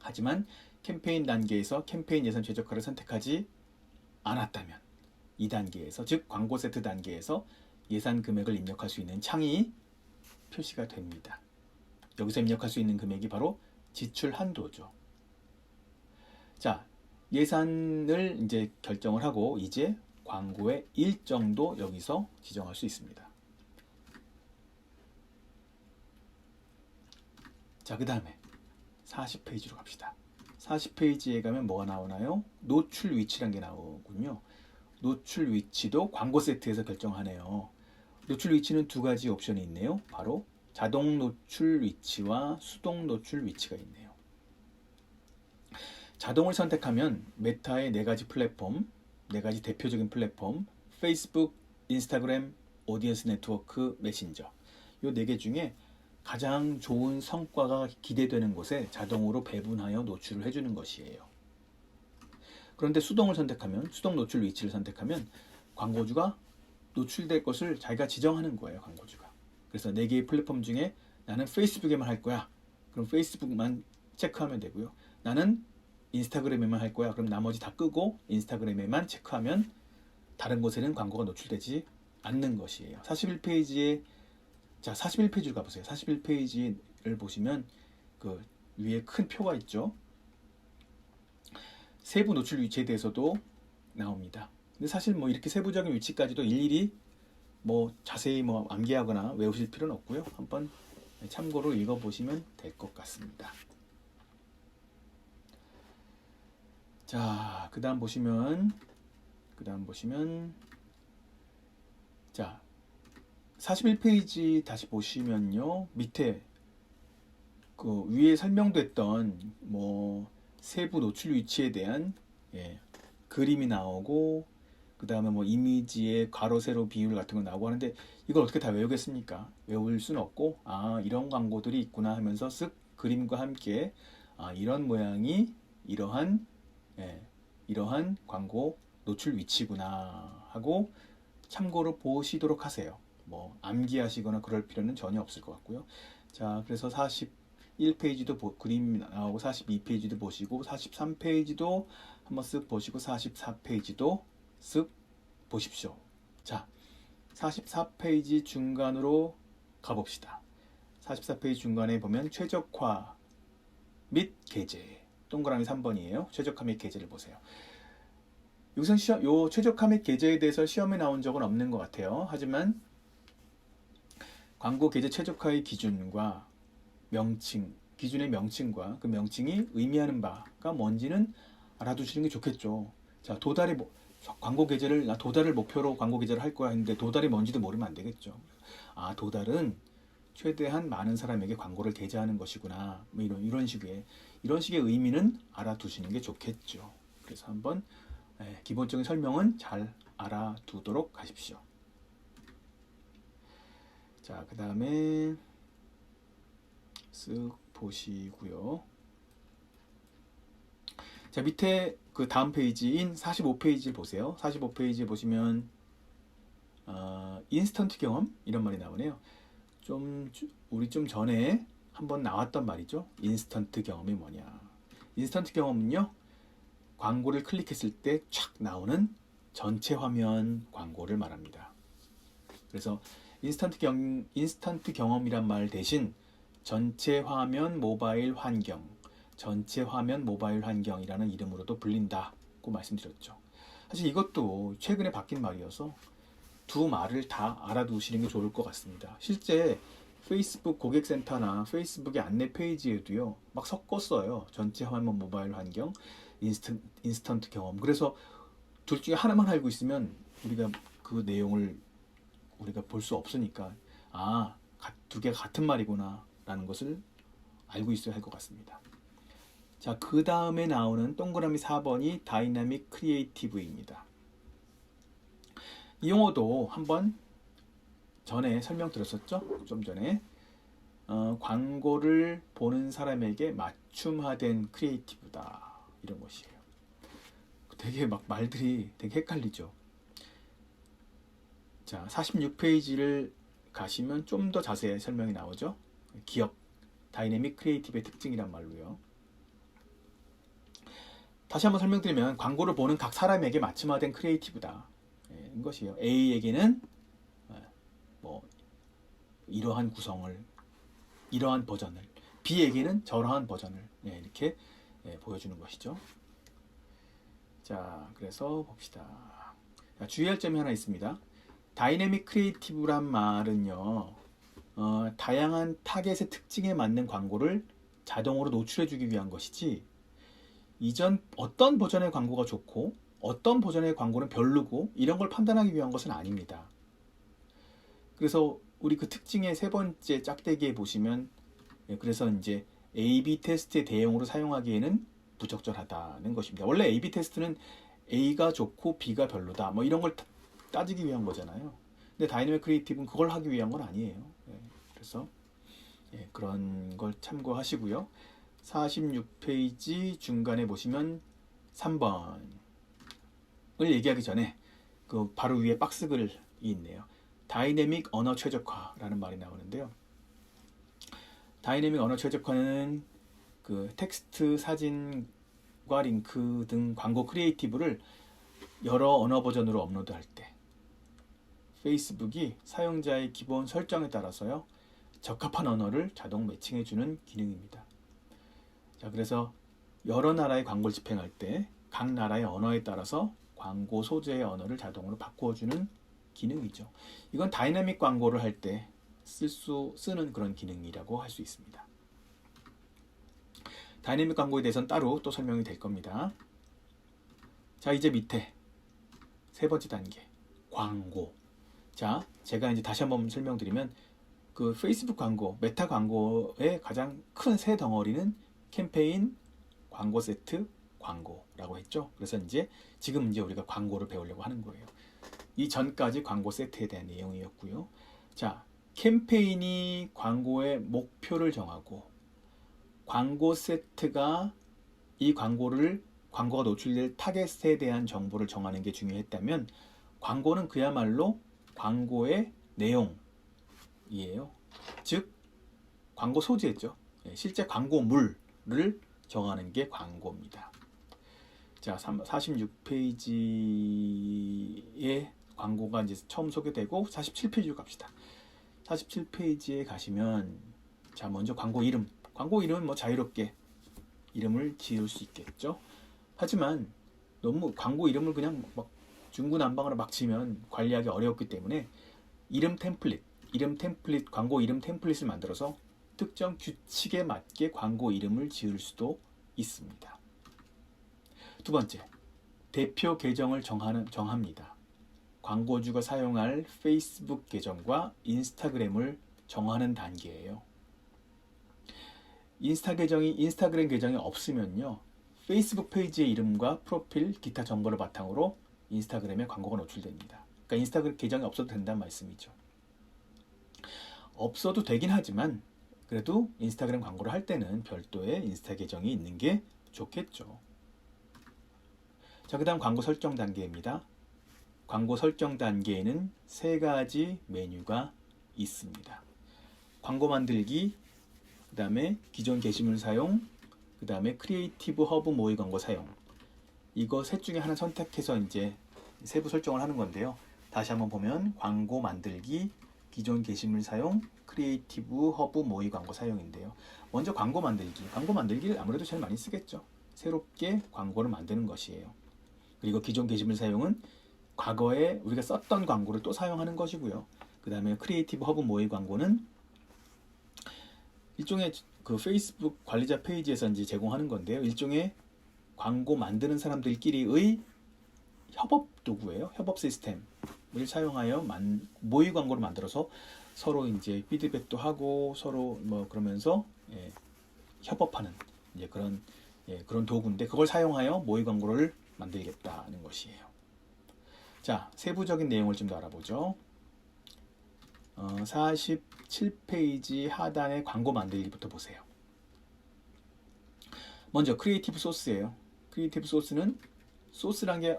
하지만 캠페인 단계에서 캠페인 예산 최적화를 선택하지 않았다면 2단계에서, 즉 광고 세트 단계에서 예산 금액을 입력할 수 있는 창이 표시가 됩니다. 여기서 입력할 수 있는 금액이 바로 지출 한도죠. 자, 예산을 이제 결정을 하고 이제 광고의 일정도 여기서 지정할 수 있습니다. 자, 그 다음에 40페이지로 갑시다. 40페이지에 가면 뭐가 나오나요? 노출 위치란 게 나오군요. 노출 위치도 광고 세트에서 결정하네요. 노출 위치는 두 가지 옵션이 있네요. 바로 자동 노출 위치와 수동 노출 위치가 있네요. 자동을 선택하면 메타의 4가지 플랫폼, 4가지 대표적인 플랫폼, 페이스북, 인스타그램, 오디언스 네트워크, 메신저, 이 4개 중에 가장 좋은 성과가 기대되는 곳에 자동으로 배분하여 노출을 해주는 것이에요. 그런데 수동 노출 위치를 선택하면 광고주가 노출될 것을 자기가 지정하는 거예요, 광고주가. 그래서 4개의 플랫폼 중에 나는 페이스북에만 할 거야. 그럼 페이스북만 체크하면 되고요. 나는 인스타그램에만 할 거야. 그럼 나머지 다 끄고 인스타그램에만 체크하면 다른 곳에는 광고가 노출되지 않는 것이에요. 41페이지로 가보세요. 41페이지를 보시면 그 위에 큰 표가 있죠. 세부 노출 위치에 대해서도 나옵니다. 근데 사실 뭐 이렇게 세부적인 위치까지도 일일이 뭐 자세히 뭐 암기하거나 외우실 필요는 없고요. 한번 참고로 읽어보시면 될 것 같습니다. 자, 그 다음 보시면 자, 41페이지 다시 보시면요, 밑에 그 위에 설명됐던 뭐 세부 노출 위치에 대한 그림이 나오고, 그 다음에 뭐 이미지의 괄호 세로 비율 같은 거 나오고 하는데 이걸 어떻게 다 외우겠습니까? 외울 수는 없고, 아, 이런 광고들이 있구나 하면서 쓱 그림과 함께 이런 모양이 이러한 광고 노출 위치구나 하고 참고로 보시도록 하세요. 뭐 암기하시거나 그럴 필요는 전혀 없을 것 같고요. 자, 그래서 41페이지도 그림 나오고 42페이지도 보시고 43페이지도 한번 쓱 보시고 44페이지도 쓱 보십시오. 자, 44페이지 중간으로 가봅시다. 44페이지 중간에 보면 최적화 및 게재, 동그라미 3번이에요. 최적화 및 게재를 보세요. 여기서 요 최적화 및 게재에 대해서 시험에 나온 적은 없는 것 같아요. 하지만 광고 게재 최적화의 기준과 기준의 명칭과 그 명칭이 의미하는 바가 뭔지는 알아두시는 게 좋겠죠. 자, 광고 게재를, 도달을 목표로 광고 게재를 할 거야 했는데 도달이 뭔지도 모르면 안 되겠죠. 아, 도달은 최대한 많은 사람에게 광고를 게재하는 것이구나. 뭐 이런 식의 의미는 알아두시는 게 좋겠죠. 그래서 한번 기본적인 설명은 잘 알아두도록 하십시오. 자, 그 다음에 쓱 보시고요. 자, 밑에 그 다음 페이지인 45페이지를 보세요. 45페이지에 보시면 인스턴트 경험 이런 말이 나오네요. 우리 좀 전에 한번 나왔던 말이죠. 인스턴트 경험이 뭐냐. 인스턴트 경험은요, 광고를 클릭했을 때 촥 나오는 전체 화면 광고를 말합니다. 그래서 인스턴트 경험이란 말 대신 전체 화면 모바일 환경이라는 이름으로도 불린다고 말씀드렸죠. 사실 이것도 최근에 바뀐 말이어서 두 말을 다 알아두시는 게 좋을 것 같습니다. 실제 페이스북 고객센터나 페이스북의 안내 페이지에도요, 막 섞었어요. 전체 화면 모바일 환경, 인스턴트 경험. 그래서 둘 중에 하나만 알고 있으면 우리가 그 내용을 우리가 볼 수 없으니까, 아, 두 개가 같은 말이구나 라는 것을 알고 있어야 할 것 같습니다. 자, 그 다음에 나오는 동그라미 4번이 다이나믹 크리에이티브입니다. 이 용어도 한번 전에 설명드렸었죠? 좀 전에 광고를 보는 사람에게 맞춤화된 크리에이티브다, 이런 것이에요. 되게 막 말들이 되게 헷갈리죠. 자, 46페이지를 가시면 좀 더 자세히 설명이 나오죠. 기업 다이내믹 크리에이티브의 특징이란 말로요. 다시 한번 설명드리면 광고를 보는 각 사람에게 맞춤화된 크리에이티브다, 인 것이에요. A에게는 뭐 이러한 구성을, 이러한 버전을, B에게는 저러한 버전을 이렇게 보여주는 것이죠. 자, 그래서 봅시다. 자, 주의할 점이 하나 있습니다. 다이내믹 크리에이티브란 말은요, 다양한 타겟의 특징에 맞는 광고를 자동으로 노출해주기 위한 것이지, 이전 어떤 버전의 광고가 좋고 어떤 버전의 광고는 별로고 이런 걸 판단하기 위한 것은 아닙니다. 그래서 우리 그 특징의 세 번째 짝대기에 보시면, 그래서 이제 A/B 테스트의 대용으로 사용하기에는 부적절하다는 것입니다. 원래 A/B 테스트는 A가 좋고 B가 별로다, 뭐 이런 걸 따지기 위한 거잖아요. 근데 다이내믹 크리에이티브는 그걸 하기 위한 건 아니에요. 그래서 그런 걸 참고하시고요. 46페이지 중간에 보시면 3번을 얘기하기 전에 그 바로 위에 박스글이 있네요. 다이내믹 언어 최적화라는 말이 나오는데요. 다이내믹 언어 최적화는 그 텍스트, 사진과 링크 등 광고 크리에이티브를 여러 언어 버전으로 업로드할 때 페이스북이 사용자의 기본 설정에 따라서요, 적합한 언어를 자동 매칭해주는 기능입니다. 자, 그래서 여러 나라의 광고를 집행할 때 각 나라의 언어에 따라서 광고 소재의 언어를 자동으로 바꿔주는 기능이죠. 이건 다이내믹 광고를 할 때 쓰는 그런 기능이라고 할 수 있습니다. 다이내믹 광고에 대해서는 따로 또 설명이 될 겁니다. 자, 이제 밑에 세 번째 단계, 광고. 자, 제가 이제 다시 한번 설명드리면, 그 페이스북 광고, 메타 광고의 가장 큰 세 덩어리는 캠페인, 광고 세트, 광고라고 했죠. 그래서 지금 우리가 광고를 배우려고 하는 거예요. 이 전까지 광고 세트에 대한 내용이었고요. 자, 캠페인이 광고의 목표를 정하고, 광고 세트가 이 광고가 노출될 타겟에 대한 정보를 정하는 게 중요했다면, 광고는 그야말로 광고의 내용이에요. 즉, 광고 소재죠. 실제 광고물을 정하는 게 광고입니다. 자, 46페이지에 광고가 이제 처음 소개되고 47페이지로 갑시다. 47페이지에 가시면, 자, 먼저 광고 이름. 광고 이름은 뭐 자유롭게 이름을 지을 수 있겠죠. 하지만 너무 광고 이름을 그냥 막 중구난방으로 막 지으면 관리하기 어렵기 때문에 광고 이름 템플릿을 만들어서 특정 규칙에 맞게 광고 이름을 지을 수도 있습니다. 두 번째, 대표 계정을 정합니다. 광고주가 사용할 페이스북 계정과 인스타그램을 정하는 단계예요. 인스타그램 계정이 없으면요, 페이스북 페이지의 이름과 프로필, 기타 정보를 바탕으로 인스타그램에 광고가 노출됩니다. 그러니까 인스타그램 계정이 없어도 된다는 말씀이죠. 없어도 되긴 하지만 그래도 인스타그램 광고를 할 때는 별도의 인스타 계정이 있는 게 좋겠죠. 자, 그 다음 광고 설정 단계입니다. 광고 설정 단계에는 세 가지 메뉴가 있습니다. 광고 만들기, 그 다음에 기존 게시물 사용, 그 다음에 크리에이티브 허브 모의 광고 사용. 이거 셋 중에 하나 선택해서 이제 세부 설정을 하는 건데요. 다시 한번 보면 광고 만들기, 기존 게시물 사용, 크리에이티브 허브 모의 광고 사용인데요. 먼저 광고 만들기를 아무래도 제일 많이 쓰겠죠. 새롭게 광고를 만드는 것이에요. 그리고 기존 게시물 사용은 과거에 우리가 썼던 광고를 또 사용하는 것이고요. 그 다음에 크리에이티브 허브 모의 광고는 일종의 그 페이스북 관리자 페이지에서 이제 제공하는 건데요. 일종의 광고 만드는 사람들끼리의 협업 도구예요. 협업 시스템을 사용하여 모의 광고를 만들어서 서로 이제 피드백도 하고 서로 뭐 그러면서 협업하는 이제 그런 도구인데 그걸 사용하여 모의 광고를 만들겠다는 것이에요. 자, 세부적인 내용을 좀 더 알아보죠. 47페이지 하단의 광고 만들기부터 보세요. 먼저 크리에이티브 소스예요. 크리에이티브 소스는 소스란 게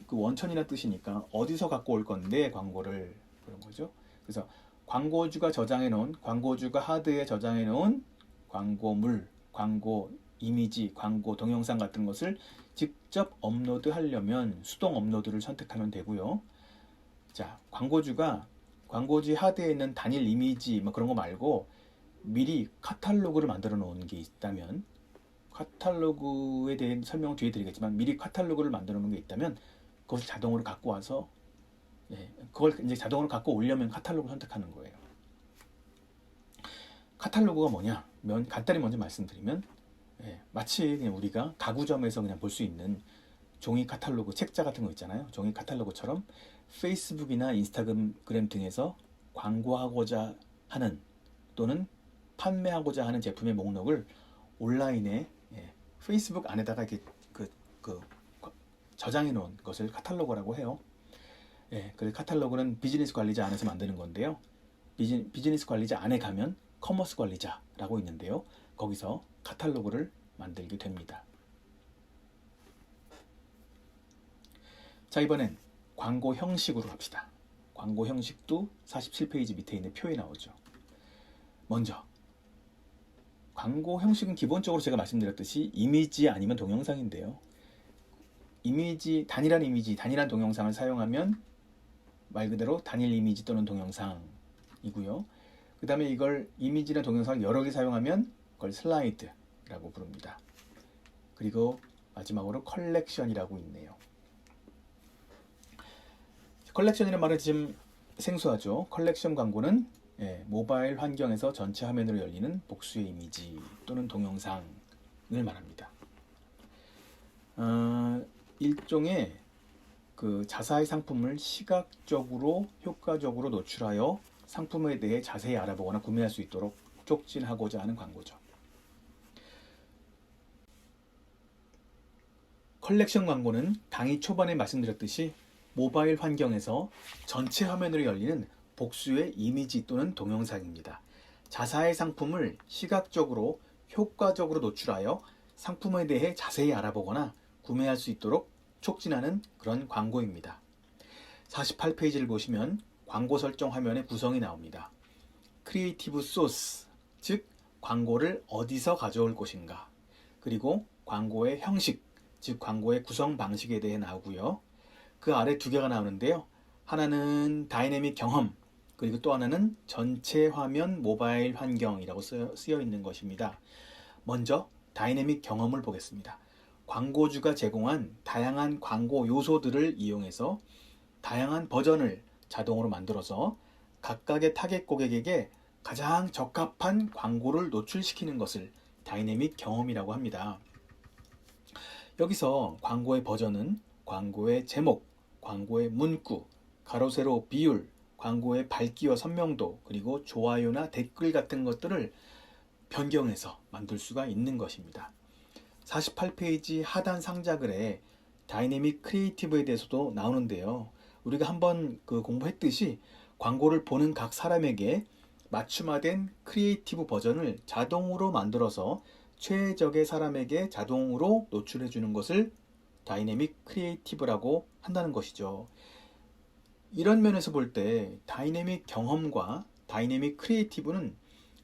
그 원천이나 뜻이니까 어디서 갖고 올 건데 광고를 그런 거죠. 그래서 광고주가 하드에 저장해 놓은 광고물, 광고 이미지, 광고 동영상 같은 것을 직접 업로드 하려면 수동 업로드를 선택하면 되고요. 자, 광고주 하드에 있는 단일 이미지 뭐 그런 거 말고 미리 카탈로그를 만들어 놓은 게 있다면 카탈로그에 대한 설명은 뒤에 드리겠지만 미리 카탈로그를 만들어 놓은 게 있다면 그것을 자동으로 갖고 와서 그걸 이제 자동으로 갖고 오려면 카탈로그를 선택하는 거예요. 카탈로그가 뭐냐? 간단히 먼저 말씀드리면 마치 그냥 우리가 가구점에서 그냥 볼 수 있는 종이 카탈로그, 책자 같은 거 있잖아요. 종이 카탈로그처럼 페이스북이나 인스타그램 등에서 광고하고자 하는 또는 판매하고자 하는 제품의 목록을 온라인에 페이스북 안에다가 이렇게 저장해 놓은 것을 카탈로그라고 해요. 그 카탈로그는 비즈니스 관리자 안에서 만드는 건데요. 비즈니스 관리자 안에 가면 커머스 관리자라고 있는데요. 거기서 카탈로그를 만들게 됩니다. 자, 이번엔 광고 형식으로 갑시다. 광고 형식도 47페이지 밑에 있는 표에 나오죠. 먼저 광고 형식은 기본적으로 제가 말씀드렸듯이 이미지 아니면 동영상인데요. 단일한 동영상을 사용하면 말 그대로 단일 이미지 또는 동영상이고요. 그 다음에 이걸 이미지나 동영상을 여러 개 사용하면 그걸 슬라이드라고 부릅니다. 그리고 마지막으로 컬렉션이라고 있네요. 컬렉션이라는 말은 좀 생소하죠. 컬렉션 광고는 모바일 환경에서 전체 화면으로 열리는 복수의 이미지 또는 동영상을 말합니다. 일종의 그 자사의 상품을 시각적으로 효과적으로 노출하여 상품에 대해 자세히 알아보거나 구매할 수 있도록 촉진하고자 하는 광고죠. 컬렉션 광고는 강의 초반에 말씀드렸듯이 모바일 환경에서 전체 화면으로 열리는 복수의 이미지 또는 동영상입니다. 자사의 상품을 시각적으로 효과적으로 노출하여 상품에 대해 자세히 알아보거나 구매할 수 있도록 촉진하는 그런 광고입니다. 48페이지를 보시면 광고 설정 화면에 구성이 나옵니다. 크리에이티브 소스, 즉 광고를 어디서 가져올 것인가, 그리고 광고의 형식, 즉 광고의 구성 방식에 대해 나오고요. 그 아래 두 개가 나오는데요. 하나는 다이내믹 경험, 그리고 또 하나는 전체 화면 모바일 환경이라고 쓰여 있는 것입니다. 먼저 다이내믹 경험을 보겠습니다. 광고주가 제공한 다양한 광고 요소들을 이용해서 다양한 버전을 자동으로 만들어서 각각의 타겟 고객에게 가장 적합한 광고를 노출시키는 것을 다이내믹 경험이라고 합니다. 여기서 광고의 버전은 광고의 제목, 광고의 문구, 가로 세로 비율, 광고의 밝기와 선명도, 그리고 좋아요나 댓글 같은 것들을 변경해서 만들 수가 있는 것입니다. 48페이지 하단 상자글에 다이내믹 크리에이티브에 대해서도 나오는데요. 우리가 한번 공부했듯이 광고를 보는 각 사람에게 맞춤화된 크리에이티브 버전을 자동으로 만들어서 최적의 사람에게 자동으로 노출해 주는 것을 다이내믹 크리에이티브라고 한다는 것이죠. 이런 면에서 볼 때 다이내믹 경험과 다이내믹 크리에이티브는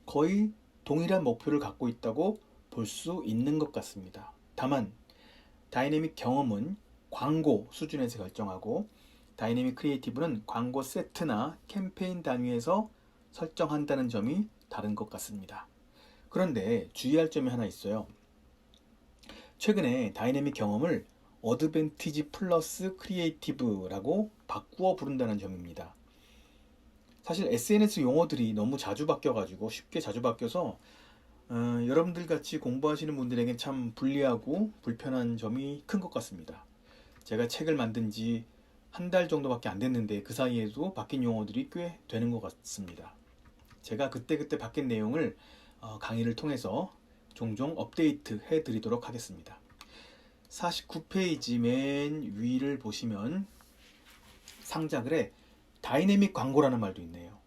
거의 동일한 목표를 갖고 있다고 볼 수 있는 것 같습니다. 다만 다이내믹 경험은 광고 수준에서 결정하고 다이내믹 크리에이티브는 광고 세트나 캠페인 단위에서 설정한다는 점이 다른 것 같습니다. 그런데 주의할 점이 하나 있어요. 최근에 다이내믹 경험을 어드밴티지 플러스 크리에이티브라고 바꾸어 부른다는 점입니다. 사실 SNS 용어들이 너무 자주 바뀌어가지고 쉽게 자주 바뀌어서 여러분들 같이 공부하시는 분들에게 참 불리하고 불편한 점이 큰 것 같습니다. 제가 책을 만든 지 한 달 정도밖에 안 됐는데 그 사이에도 바뀐 용어들이 꽤 되는 것 같습니다. 제가 그때그때 바뀐 내용을 강의를 통해서 종종 업데이트 해드리도록 하겠습니다. 49페이지 맨 위를 보시면 상자글에 다이내믹 광고라는 말도 있네요.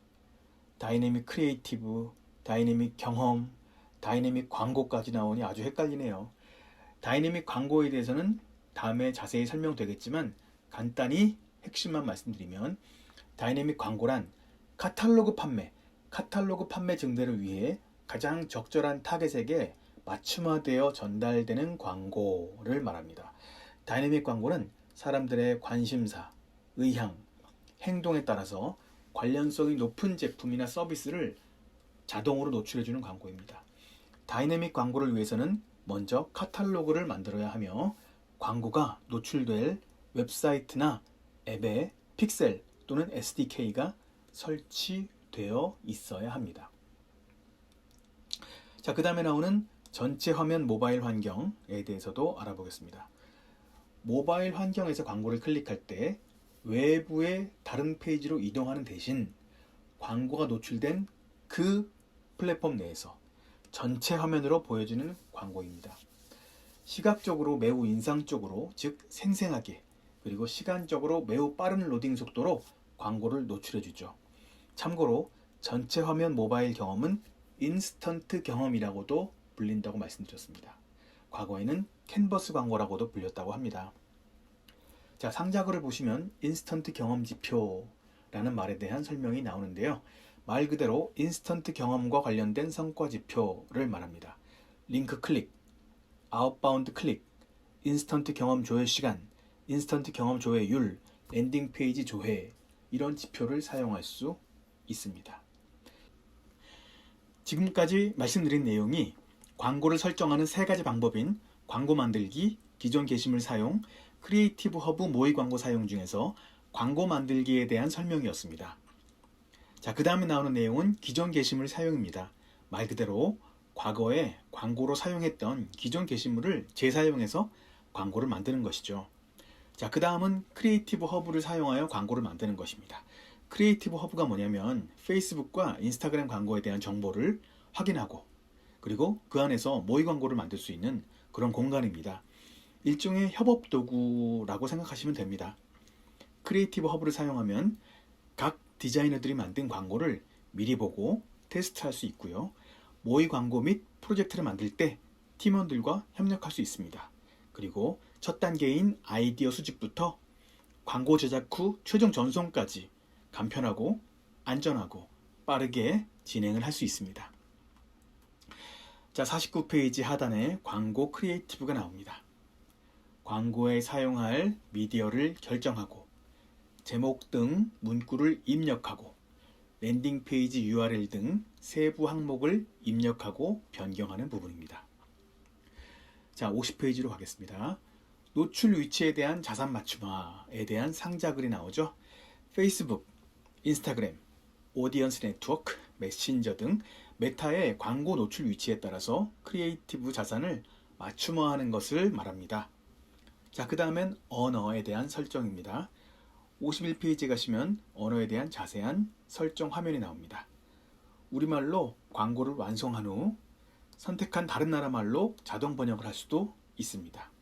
다이내믹 크리에이티브, 다이내믹 경험, 다이내믹 광고까지 나오니 아주 헷갈리네요. 다이내믹 광고에 대해서는 다음에 자세히 설명되겠지만 간단히 핵심만 말씀드리면 다이내믹 광고란 카탈로그 판매 증대를 위해 가장 적절한 타겟에게 맞춤화되어 전달되는 광고를 말합니다. 다이내믹 광고는 사람들의 관심사, 의향, 행동에 따라서 관련성이 높은 제품이나 서비스를 자동으로 노출해주는 광고입니다. 다이내믹 광고를 위해서는 먼저 카탈로그를 만들어야 하며 광고가 노출될 웹사이트나 앱에 픽셀 또는 SDK가 설치되어 있어야 합니다. 자, 그 다음에 나오는 전체 화면 모바일 환경에 대해서도 알아보겠습니다. 모바일 환경에서 광고를 클릭할 때 외부의 다른 페이지로 이동하는 대신 광고가 노출된 그 플랫폼 내에서 전체 화면으로 보여지는 광고입니다. 시각적으로 매우 인상적으로, 즉 생생하게, 그리고 시간적으로 매우 빠른 로딩 속도로 광고를 노출해주죠. 참고로 전체 화면 모바일 경험은 인스턴트 경험이라고도 불린다고 말씀드렸습니다. 과거에는 캔버스 광고라고도 불렸다고 합니다. 자, 상자글을 보시면 인스턴트 경험 지표라는 말에 대한 설명이 나오는데요. 말 그대로 인스턴트 경험과 관련된 성과 지표를 말합니다. 링크 클릭, 아웃바운드 클릭, 인스턴트 경험 조회 시간, 인스턴트 경험 조회율, 랜딩 페이지 조회, 이런 지표를 사용할 수 있습니다. 지금까지 말씀드린 내용이 광고를 설정하는 세 가지 방법인 광고 만들기, 기존 게시물 사용, 크리에이티브 허브 모의 광고 사용 중에서 광고 만들기에 대한 설명이었습니다. 자, 그 다음에 나오는 내용은 기존 게시물 사용입니다. 말 그대로 과거에 광고로 사용했던 기존 게시물을 재사용해서 광고를 만드는 것이죠. 자, 그 다음은 크리에이티브 허브를 사용하여 광고를 만드는 것입니다. 크리에이티브 허브가 뭐냐면 페이스북과 인스타그램 광고에 대한 정보를 확인하고 그리고 그 안에서 모의 광고를 만들 수 있는 그런 공간입니다. 일종의 협업 도구라고 생각하시면 됩니다. 크리에이티브 허브를 사용하면 각 디자이너들이 만든 광고를 미리 보고 테스트할 수 있고요. 모의 광고 및 프로젝트를 만들 때 팀원들과 협력할 수 있습니다. 그리고 첫 단계인 아이디어 수집부터 광고 제작 후 최종 전송까지 간편하고 안전하고 빠르게 진행을 할 수 있습니다. 자, 49페이지 하단에 광고 크리에이티브가 나옵니다. 광고에 사용할 미디어를 결정하고 제목 등 문구를 입력하고 랜딩 페이지 URL 등 세부 항목을 입력하고 변경하는 부분입니다. 자, 50페이지로 가겠습니다. 노출 위치에 대한 자산 맞춤화에 대한 상자글이 나오죠. 페이스북, 인스타그램, 오디언스 네트워크, 메신저 등 메타의 광고 노출 위치에 따라서 크리에이티브 자산을 맞춤화하는 것을 말합니다. 자, 그 다음엔 언어에 대한 설정입니다. 51페이지에 가시면 언어에 대한 자세한 설정 화면이 나옵니다. 우리말로 광고를 완성한 후 선택한 다른 나라 말로 자동 번역을 할 수도 있습니다.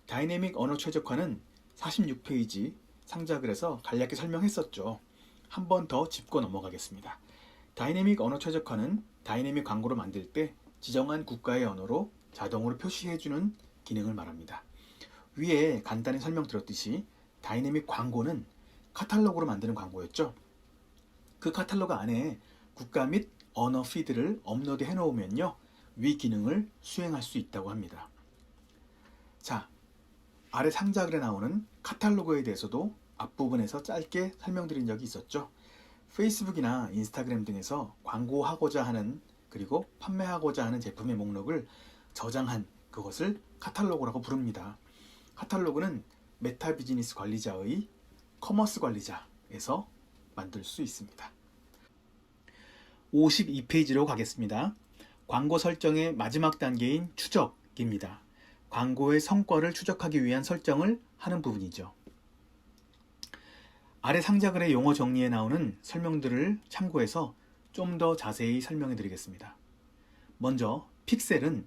다이내믹 언어 최적화는 46페이지 상자글에서 간략히 설명했었죠. 한 번 더 짚고 넘어가겠습니다. 다이내믹 언어 최적화는 다이내믹 광고를 만들 때 지정한 국가의 언어로 자동으로 표시해주는 기능을 말합니다. 위에 간단히 설명드렸듯이 다이내믹 광고는 카탈로그로 만드는 광고였죠. 그 카탈로그 안에 국가 및 언어 피드를 업로드 해놓으면요, 위 기능을 수행할 수 있다고 합니다. 자, 아래 상자글에 나오는 카탈로그에 대해서도 앞부분에서 짧게 설명드린 적이 있었죠. 페이스북이나 인스타그램 등에서 광고하고자 하는 그리고 판매하고자 하는 제품의 목록을 저장한 그것을 카탈로그라고 부릅니다. 카탈로그는 메타 비즈니스 관리자의 커머스 관리자에서 만들 수 있습니다. 52페이지로 가겠습니다. 광고 설정의 마지막 단계인 추적입니다. 광고의 성과를 추적하기 위한 설정을 하는 부분이죠. 아래 상자글의 용어 정리에 나오는 설명들을 참고해서 좀 더 자세히 설명해 드리겠습니다. 먼저 픽셀은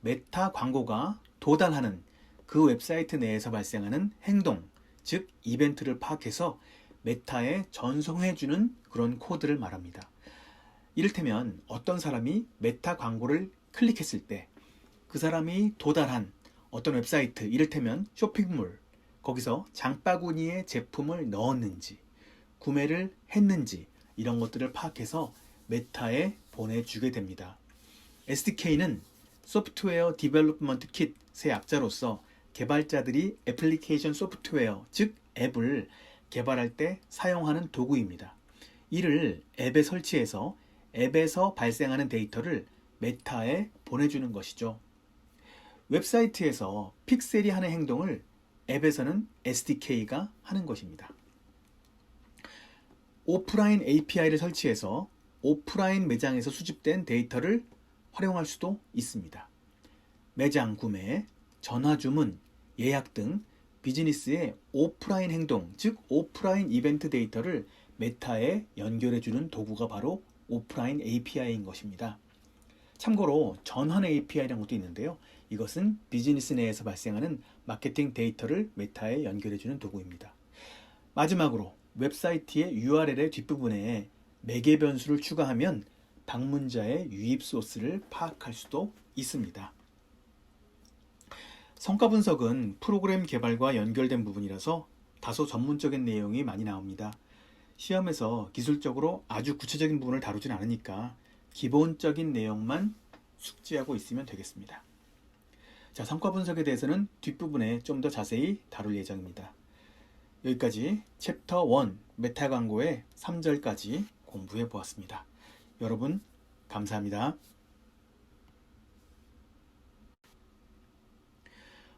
메타 광고가 도달하는 그 웹사이트 내에서 발생하는 행동, 즉 이벤트를 파악해서 메타에 전송해주는 그런 코드를 말합니다. 이를테면 어떤 사람이 메타 광고를 클릭했을 때 그 사람이 도달한 어떤 웹사이트, 이를테면 쇼핑몰, 거기서 장바구니에 제품을 넣었는지, 구매를 했는지 이런 것들을 파악해서 메타에 보내주게 됩니다. SDK는 소프트웨어 디벨롭먼트 킷의 약자로서 개발자들이 애플리케이션 소프트웨어, 즉 앱을 개발할 때 사용하는 도구입니다. 이를 앱에 설치해서 앱에서 발생하는 데이터를 메타에 보내주는 것이죠. 웹사이트에서 픽셀이 하는 행동을 앱에서는 SDK가 하는 것입니다. 오프라인 API를 설치해서 오프라인 매장에서 수집된 데이터를 활용할 수도 있습니다. 매장 구매, 전화 주문, 예약 등 비즈니스의 오프라인 행동, 즉 오프라인 이벤트 데이터를 메타에 연결해주는 도구가 바로 오프라인 API인 것입니다. 참고로 전환 API라는 것도 있는데요. 이것은 비즈니스 내에서 발생하는 마케팅 데이터를 메타에 연결해주는 도구입니다. 마지막으로 웹사이트의 URL의 뒷부분에 매개 변수를 추가하면 방문자의 유입 소스를 파악할 수도 있습니다. 성과 분석은 프로그램 개발과 연결된 부분이라서 다소 전문적인 내용이 많이 나옵니다. 시험에서 기술적으로 아주 구체적인 부분을 다루진 않으니까 기본적인 내용만 숙지하고 있으면 되겠습니다. 자, 성과 분석에 대해서는 뒷부분에 좀 더 자세히 다룰 예정입니다. 여기까지 챕터 1 메타 광고의 3절까지 공부해 보았습니다. 여러분 감사합니다.